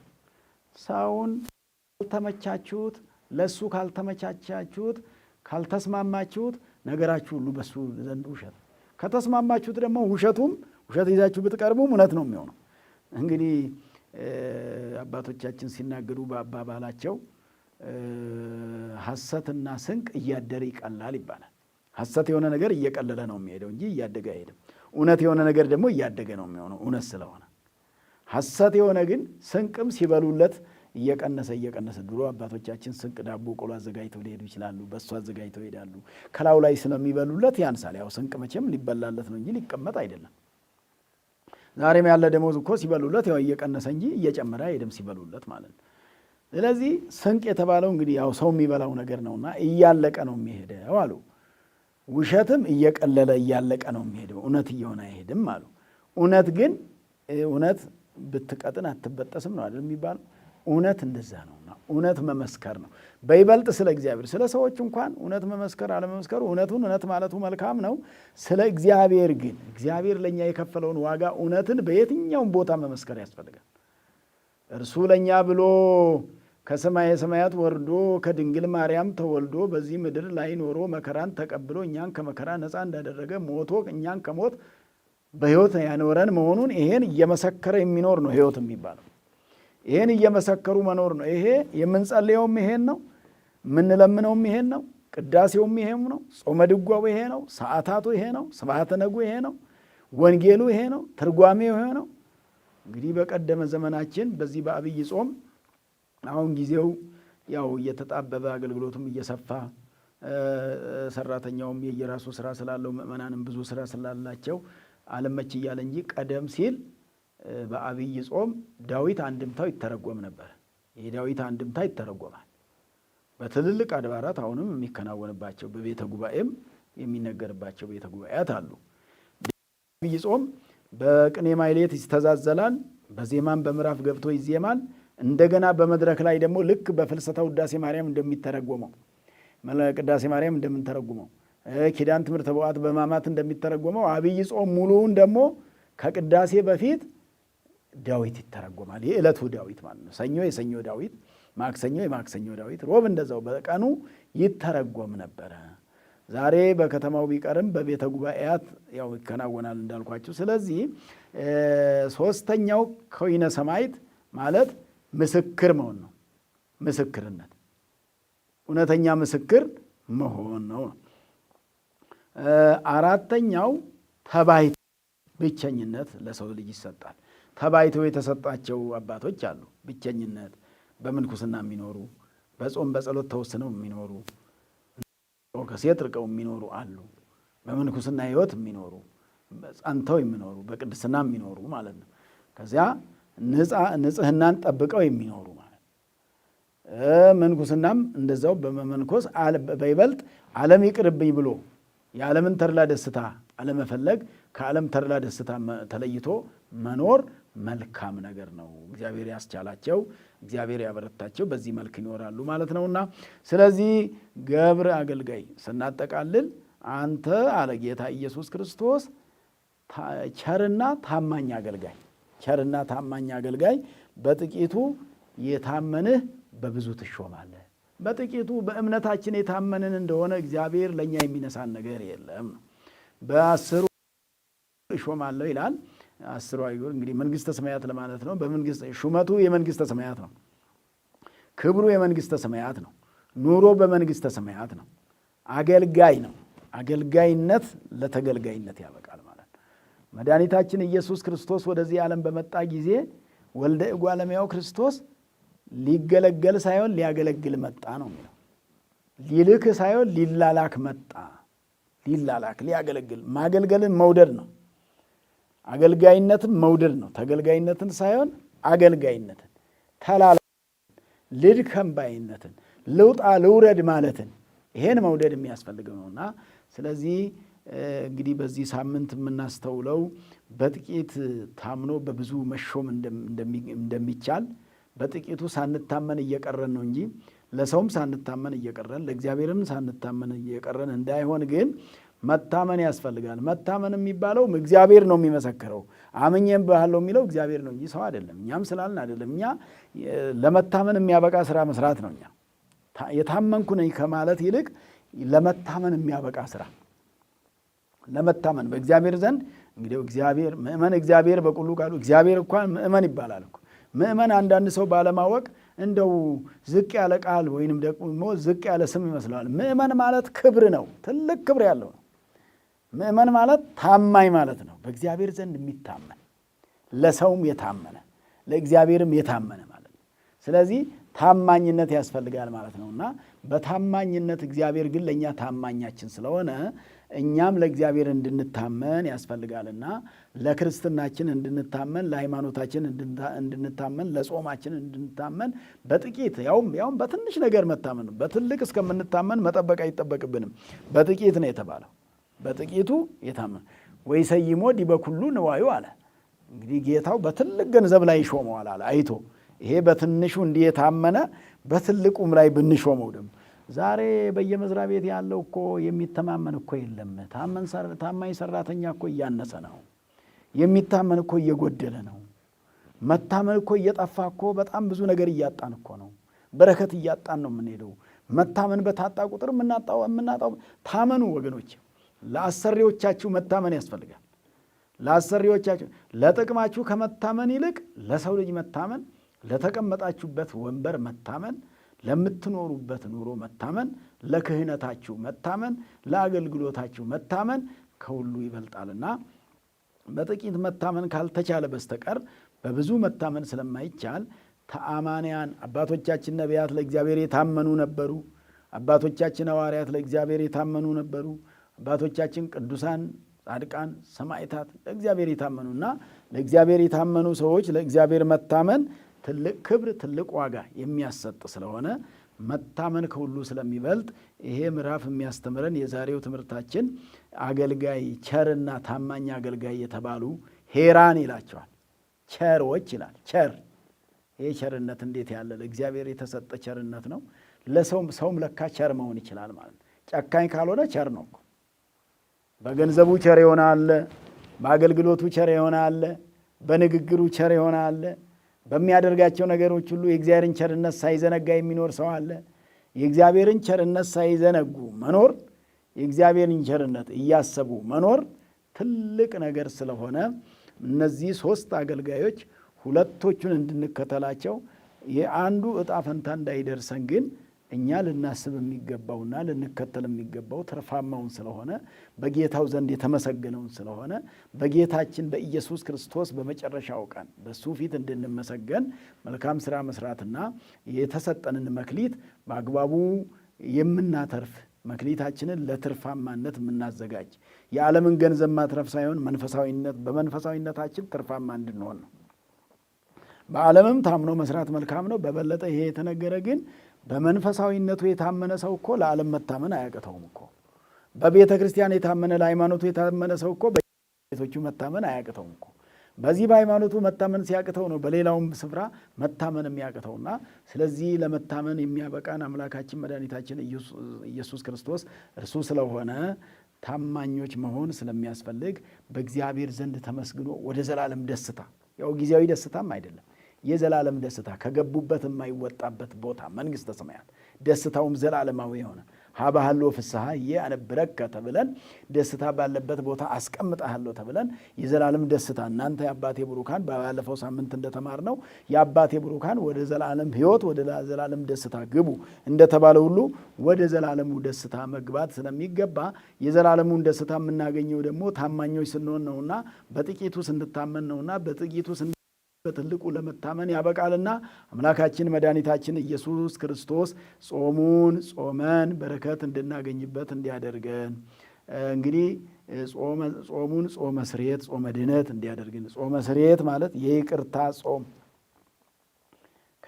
ሰውን ካልተመቻችሁት፣ ለሱ ካልተመቻቻችሁት፣ ካልተስማማችሁት ነገራችሁ ሁሉ በሱ ዘንድ ውሸት። ከተስማማችሁት ደግሞ ውሸቱም ውሸት ይዛችሁ ብትቀርቡም እውነት ነው የሚሆነው። እንግዲህ አባቶቻችን ሲናገሩ በአባባላቸው ሐሰትና ስንቅ እያደረ ይቀላል ይባላል። ሐሰት የሆነ ነገር እየቀለለ ነው የሚሄደው እንጂ እያደገ አይሄድም። እውነት የሆነ ነገር ደግሞ እያደገ ነው የሚሆነው እውነት ስለሆነ። ሐሰት የሆነ ግን ስንቅም ሲበሉለት እየቀነሰ ድሮ አባቶቻችን ስንቅ ዳቦ ቆሎ አዘጋጅተው ሊሄዱ ይችላሉ። በሱ አዘጋጅተው ይሄዳሉ። ከላዩ ላይ ስለሚበሉለት ያንሳል። ያው ስንቅ መቼም ሊበላለት ነው እንጂ ሊቀመጥ አይደለም። ዛሬም ያለ ደሞዝ እኮ ሲበሉለት ያው እየቀነሰ እንጂ እየጨመረ አይሄድም ሲበሉለት ማለት ነው። ስለዚህ ስንቅ የተባለው እንግዲህ ያው ሰው የሚበላው ነገር ነውና እያለቀ ነው የሚሄደው አሉ። ውሸትም እየቀለለ እያለቀ ነው የሚሄደው፣ እውነት እየሆነ አይሄድም አሉ። እውነት ግን እውነት ብትቀጥን አትበጠስም ነው አይደል የሚባለው። እውነት እንደዛ ነውና እውነት መመስከር ነው። በይበልጥ ስለ እግዚአብሔር፣ ስለ ሰዎች እንኳን እውነት መመስከር አለመመስከሩ እውነቱን እውነት ማለቱ መልካም ነው። ስለ እግዚአብሔር ግን እግዚአብሔር ለእኛ የከፈለውን ዋጋ እውነትን በየትኛውም ቦታ መመስከር ያስፈልጋል። እርሱ ለእኛ ብሎ ከሰማየ ሰማያት ወርዶ ከድንግል ማርያም ተወልዶ በዚህ ምድር ላይ ኖሮ መከራን ተቀብሎ እኛን ከመከራ ነፃ እንዳደረገ ሞቶ እኛን ከሞት በሕይወት ያኖረን መሆኑን ይሄን እየመሰከረ የሚኖር ነው ሕይወት የሚባለው። ይሄን እየመሰከሩ መኖር ነው። ይሄ የምንጸልየውም ይሄን ነው፣ የምንለምነውም ይሄን ነው፣ ቅዳሴውም ይሄም ነው፣ ጾመ ድጓው ይሄ ነው፣ ሰዓታቱ ይሄ ነው፣ ስብሐተ ነጉ ይሄ ነው፣ ወንጌሉ ይሄ ነው፣ ትርጓሜው ይሄ ነው። እንግዲህ በቀደመ ዘመናችን በዚህ በአብይ ጾም አሁን ጊዜው ያው እየተጣበበ አገልግሎቱም እየሰፋ ሰራተኛውም የየራሱ ስራ ስላለው ምእመናንም ብዙ ስራ ስላላቸው አለመች እያለ እንጂ ቀደም ሲል በአብይ ጾም ዳዊት አንድምታው ይተረጎም ነበር። የዳዊት አንድምታ ይተረጎማል በትልልቅ አድባራት አሁንም የሚከናወንባቸው በቤተ ጉባኤም የሚነገርባቸው ቤተ ጉባኤያት አሉ። አብይ ጾም በቅኔ ማይሌት ይስተዛዘላል፣ በዜማም በምዕራፍ ገብቶ ይዜማል። እንደገና በመድረክ ላይ ደግሞ ልክ በፍልሰታ ውዳሴ ማርያም እንደሚተረጎመው ቅዳሴ ማርያም እንደምንተረጉመው ኪዳን ትምህርተ በዓት በሕማማት እንደሚተረጎመው አብይ ጾም ሙሉውን ደግሞ ከቅዳሴ በፊት ዳዊት ይተረጎማል። የዕለቱ ዳዊት ማለት ነው። ሰኞ የሰኞ ዳዊት፣ ማክሰኞ የማክሰኞ ዳዊት፣ ሮብ እንደዛው በቀኑ ይተረጎም ነበረ። ዛሬ በከተማው ቢቀርም በቤተ ጉባኤያት ያው ይከናወናል እንዳልኳችሁ። ስለዚህ ሶስተኛው ከዊነ ሰማዕት ማለት ምስክር መሆን ነው። ምስክርነት እውነተኛ ምስክር መሆን ነው። አራተኛው ተባይቶ ብቸኝነት ለሰው ልጅ ይሰጣል። ተባይቶ የተሰጣቸው አባቶች አሉ። ብቸኝነት በምንኩስና የሚኖሩ በጾም በጸሎት ተወስነው የሚኖሩ ከሴት ርቀው የሚኖሩ አሉ። በምንኩስና ሕይወት የሚኖሩ ጸንተው የሚኖሩ በቅድስና የሚኖሩ ማለት ነው። ከዚያ ንጽሕናን ጠብቀው የሚኖሩ ማለት ምንኩስናም እንደዛው በመመንኮስ በይበልጥ ዓለም ይቅርብኝ ብሎ የዓለምን ተድላ ደስታ አለመፈለግ ከዓለም ተድላ ደስታ ተለይቶ መኖር መልካም ነገር ነው። እግዚአብሔር ያስቻላቸው እግዚአብሔር ያበረታቸው በዚህ መልክ ይኖራሉ ማለት ነውና፣ ስለዚህ ገብረ አገልጋይ ስናጠቃልል አንተ አለ ጌታ ኢየሱስ ክርስቶስ ቸርና ታማኝ አገልጋይ፣ ቸርና ታማኝ አገልጋይ በጥቂቱ የታመንህ በብዙ ትሾማለህ። በጥቂቱ በእምነታችን የታመንን እንደሆነ እግዚአብሔር ለእኛ የሚነሳን ነገር የለም ነው። በ10 እሾማለሁ ይላል። 10 አይጉር እንግዲህ መንግሥተ ሰማያት ለማለት ነው። ሹመቱ የመንግሥተ ሰማያት ነው። ክብሩ የመንግሥተ ሰማያት ነው። ኑሮ በመንግሥተ ሰማያት ነው። አገልጋይ ነው። አገልጋይነት ለተገልጋይነት ያበቃል ማለት ነው። መድኃኒታችን ኢየሱስ ክርስቶስ ወደዚህ ዓለም በመጣ ጊዜ ወልደ እጓለ እመሕያው ክርስቶስ ሊገለገል ሳይሆን ሊያገለግል መጣ ነው የሚለው። ሊልክ ሳይሆን ሊላላክ መጣ። ሊላላክ ሊያገለግል። ማገልገልን መውደድ ነው። አገልጋይነትን መውደድ ነው። ተገልጋይነትን ሳይሆን አገልጋይነትን፣ ተላላኪነትን፣ ልድከም ባይነትን፣ ልውጣ ልውረድ ማለትን ይሄን መውደድ የሚያስፈልገው ነውና ስለዚህ እንግዲህ በዚህ ሳምንት የምናስተውለው በጥቂት ታምኖ በብዙ መሾም እንደሚቻል በጥቂቱ ሳንታመን እየቀረን ነው እንጂ ለሰውም ሳንታመን እየቀረን ለእግዚአብሔርም ሳንታመን እየቀረን እንዳይሆን ግን መታመን ያስፈልጋል። መታመን የሚባለው እግዚአብሔር ነው የሚመሰክረው። አምኜም ባለው የሚለው እግዚአብሔር ነው እንጂ ሰው አይደለም። እኛም ስላልን አይደለም። እኛ ለመታመን የሚያበቃ ስራ መስራት ነው። እኛ የታመንኩ ነኝ ከማለት ይልቅ ለመታመን የሚያበቃ ስራ ለመታመን በእግዚአብሔር ዘንድ እንግዲህ እግዚአብሔር ምእመን እግዚአብሔር በቁሉ ቃሉ እግዚአብሔር እንኳን ምእመን ይባላል እኮ። ምእመን አንዳንድ ሰው ባለማወቅ እንደው ዝቅ ያለ ቃል ወይንም ደግሞ ዝቅ ያለ ስም ይመስለዋል። ምእመን ማለት ክብር ነው፣ ትልቅ ክብር ያለው ነው። ምእመን ማለት ታማኝ ማለት ነው። በእግዚአብሔር ዘንድ የሚታመን ለሰውም የታመነ ለእግዚአብሔርም የታመነ ማለት ነው። ስለዚህ ታማኝነት ያስፈልጋል ማለት ነውና በታማኝነት እግዚአብሔር ግን ለእኛ ታማኛችን ስለሆነ እኛም ለእግዚአብሔር እንድንታመን ያስፈልጋልና ለክርስትናችን እንድንታመን፣ ለሃይማኖታችን እንድንታመን፣ ለጾማችን እንድንታመን በጥቂት ያውም በትንሽ ነገር መታመን ነው። በትልቅ እስከምንታመን መጠበቅ አይጠበቅብንም። በጥቂት ነው የተባለው። በጥቂቱ የታመን ወይ ሰይሞ ዲበ ኩሉ ንዋዩ አለ። እንግዲህ ጌታው በትልቅ ገንዘብ ላይ ይሾመዋል አለ አይቶ። ይሄ በትንሹ እንዲህ የታመነ በትልቁም ላይ ብንሾመው ደግሞ ዛሬ በየመስሪያ ቤት ያለው እኮ የሚተማመን እኮ የለም። ታማኝ ሰራተኛ እኮ እያነሰ ነው። የሚታመን እኮ እየጎደለ ነው። መታመን እኮ እየጠፋ እኮ በጣም ብዙ ነገር እያጣን እኮ ነው። በረከት እያጣን ነው የምንሄደው። መታመን በታጣ ቁጥር የምናጣው ታመኑ ወገኖች። ለአሰሪዎቻችሁ መታመን ያስፈልጋል። ለአሰሪዎቻችሁ ለጥቅማችሁ ከመታመን ይልቅ ለሰው ልጅ መታመን፣ ለተቀመጣችሁበት ወንበር መታመን፣ ለምትኖሩበት ኑሮ መታመን፣ ለክህነታችሁ መታመን፣ ለአገልግሎታችሁ መታመን ከሁሉ ይበልጣልና በጥቂት መታመን ካልተቻለ በስተቀር በብዙ መታመን ስለማይቻል ተአማንያን አባቶቻችን ነቢያት ለእግዚአብሔር የታመኑ ነበሩ። አባቶቻችን ሐዋርያት ለእግዚአብሔር የታመኑ ነበሩ። አባቶቻችን ቅዱሳን፣ ጻድቃን፣ ሰማዕታት ለእግዚአብሔር የታመኑና ለእግዚአብሔር የታመኑ ሰዎች ለእግዚአብሔር መታመን ትልቅ ክብር፣ ትልቅ ዋጋ የሚያሰጥ ስለሆነ መታመን ከሁሉ ስለሚበልጥ ይሄ ምዕራፍ የሚያስተምረን የዛሬው ትምህርታችን አገልጋይ ቸርና ታማኝ አገልጋይ የተባሉ ሄራን ይላቸዋል። ቸሮች ይላል። ቸር ይሄ ቸርነት እንዴት ያለ ለእግዚአብሔር የተሰጠ ቸርነት ነው። ሰውም ለካ ቸር መሆን ይችላል ማለት ነው። ጨካኝ ካልሆነ ቸር ነው እኮ። በገንዘቡ ቸር የሆነ አለ፣ በአገልግሎቱ ቸር የሆነ አለ፣ በንግግሩ ቸር የሆነ አለ፣ በሚያደርጋቸው ነገሮች ሁሉ የእግዚአብሔርን ቸርነት ሳይዘነጋ የሚኖር ሰው አለ። የእግዚአብሔርን ቸርነት ሳይዘነጉ መኖር፣ የእግዚአብሔርን ቸርነት እያሰቡ መኖር ትልቅ ነገር ስለሆነ እነዚህ ሶስት አገልጋዮች ሁለቶቹን እንድንከተላቸው የአንዱ ዕጣ ፈንታ እንዳይደርሰን ግን እኛ ልናስብ የሚገባውና ልንከተል የሚገባው ትርፋማውን ስለሆነ በጌታው ዘንድ የተመሰገነውን ስለሆነ በጌታችን በኢየሱስ ክርስቶስ በመጨረሻው ቀን በሱ ፊት እንድንመሰገን መልካም ሥራ መስራትና የተሰጠንን መክሊት በአግባቡ የምናተርፍ መክሊታችንን ለትርፋማነት የምናዘጋጅ የዓለምን ገንዘብ ማትረፍ ሳይሆን በመንፈሳዊነታችን ትርፋማ እንድንሆን ነው። በዓለምም ታምኖ መስራት መልካም ነው። በበለጠ ይሄ የተነገረ ግን በመንፈሳዊነቱ የታመነ ሰው እኮ ለዓለም መታመን አያቅተውም እኮ። በቤተ ክርስቲያን የታመነ ለሃይማኖቱ የታመነ ሰው እኮ በቤቶቹ መታመን አያቅተውም እኮ። በዚህ በሃይማኖቱ መታመን ሲያቅተው ነው በሌላውም ስፍራ መታመን የሚያቅተውና ስለዚህ ለመታመን የሚያበቃን አምላካችን መድኃኒታችን ኢየሱስ ክርስቶስ እርሱ ስለሆነ ታማኞች መሆን ስለሚያስፈልግ በእግዚአብሔር ዘንድ ተመስግኖ ወደ ዘላለም ደስታ፣ ያው ጊዜያዊ ደስታም አይደለም፣ የዘላለም ደስታ ከገቡበት የማይወጣበት ቦታ መንግሥተ ሰማያት ደስታውም ዘላለማዊ የሆነ ሀባሃሎ ፍስሐ ያነብረከ ተብለን ደስታ ባለበት ቦታ አስቀምጣለሁ ተብለን የዘላለም ደስታ እናንተ የአባቴ ብሩካን ባለፈው ሳምንት እንደተማርነው የአባቴ ብሩካን ወደ ዘላለም ሕይወት ወደ ዘላለም ደስታ ግቡ እንደተባለ ሁሉ ወደ ዘላለሙ ደስታ መግባት ስለሚገባ የዘላለሙን ደስታ የምናገኘው ደግሞ ታማኞች ስንሆን ነውና በጥቂቱ ስንታመን ነውና በጥቂቱ በትልቁ ለመታመን ያበቃልና አምላካችን መድኃኒታችን ኢየሱስ ክርስቶስ ጾሙን ጾመን በረከት እንድናገኝበት እንዲያደርገን እንግዲህ ጾሙን ጾመ ስርየት ጾመ ድነት እንዲያደርግን። ጾመ ስርየት ማለት የይቅርታ ጾም፣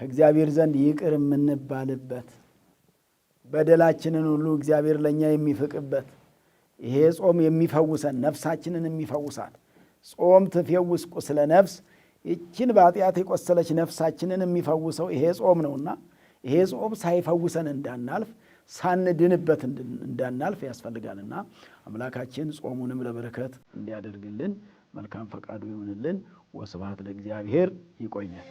ከእግዚአብሔር ዘንድ ይቅር የምንባልበት በደላችንን ሁሉ እግዚአብሔር ለእኛ የሚፍቅበት ይሄ ጾም የሚፈውሰን ነፍሳችንን የሚፈውሳት ጾም ትፌውስ ቁስለ ነፍስ ይችን በኃጢአት የቆሰለች ነፍሳችንን የሚፈውሰው ይሄ ጾም ነውና ይሄ ጾም ሳይፈውሰን እንዳናልፍ ሳንድንበት እንዳናልፍ ያስፈልጋልና አምላካችን ጾሙንም ለበረከት እንዲያደርግልን መልካም ፈቃዱ ይሁንልን። ወስብሐት ለእግዚአብሔር። ይቆያል።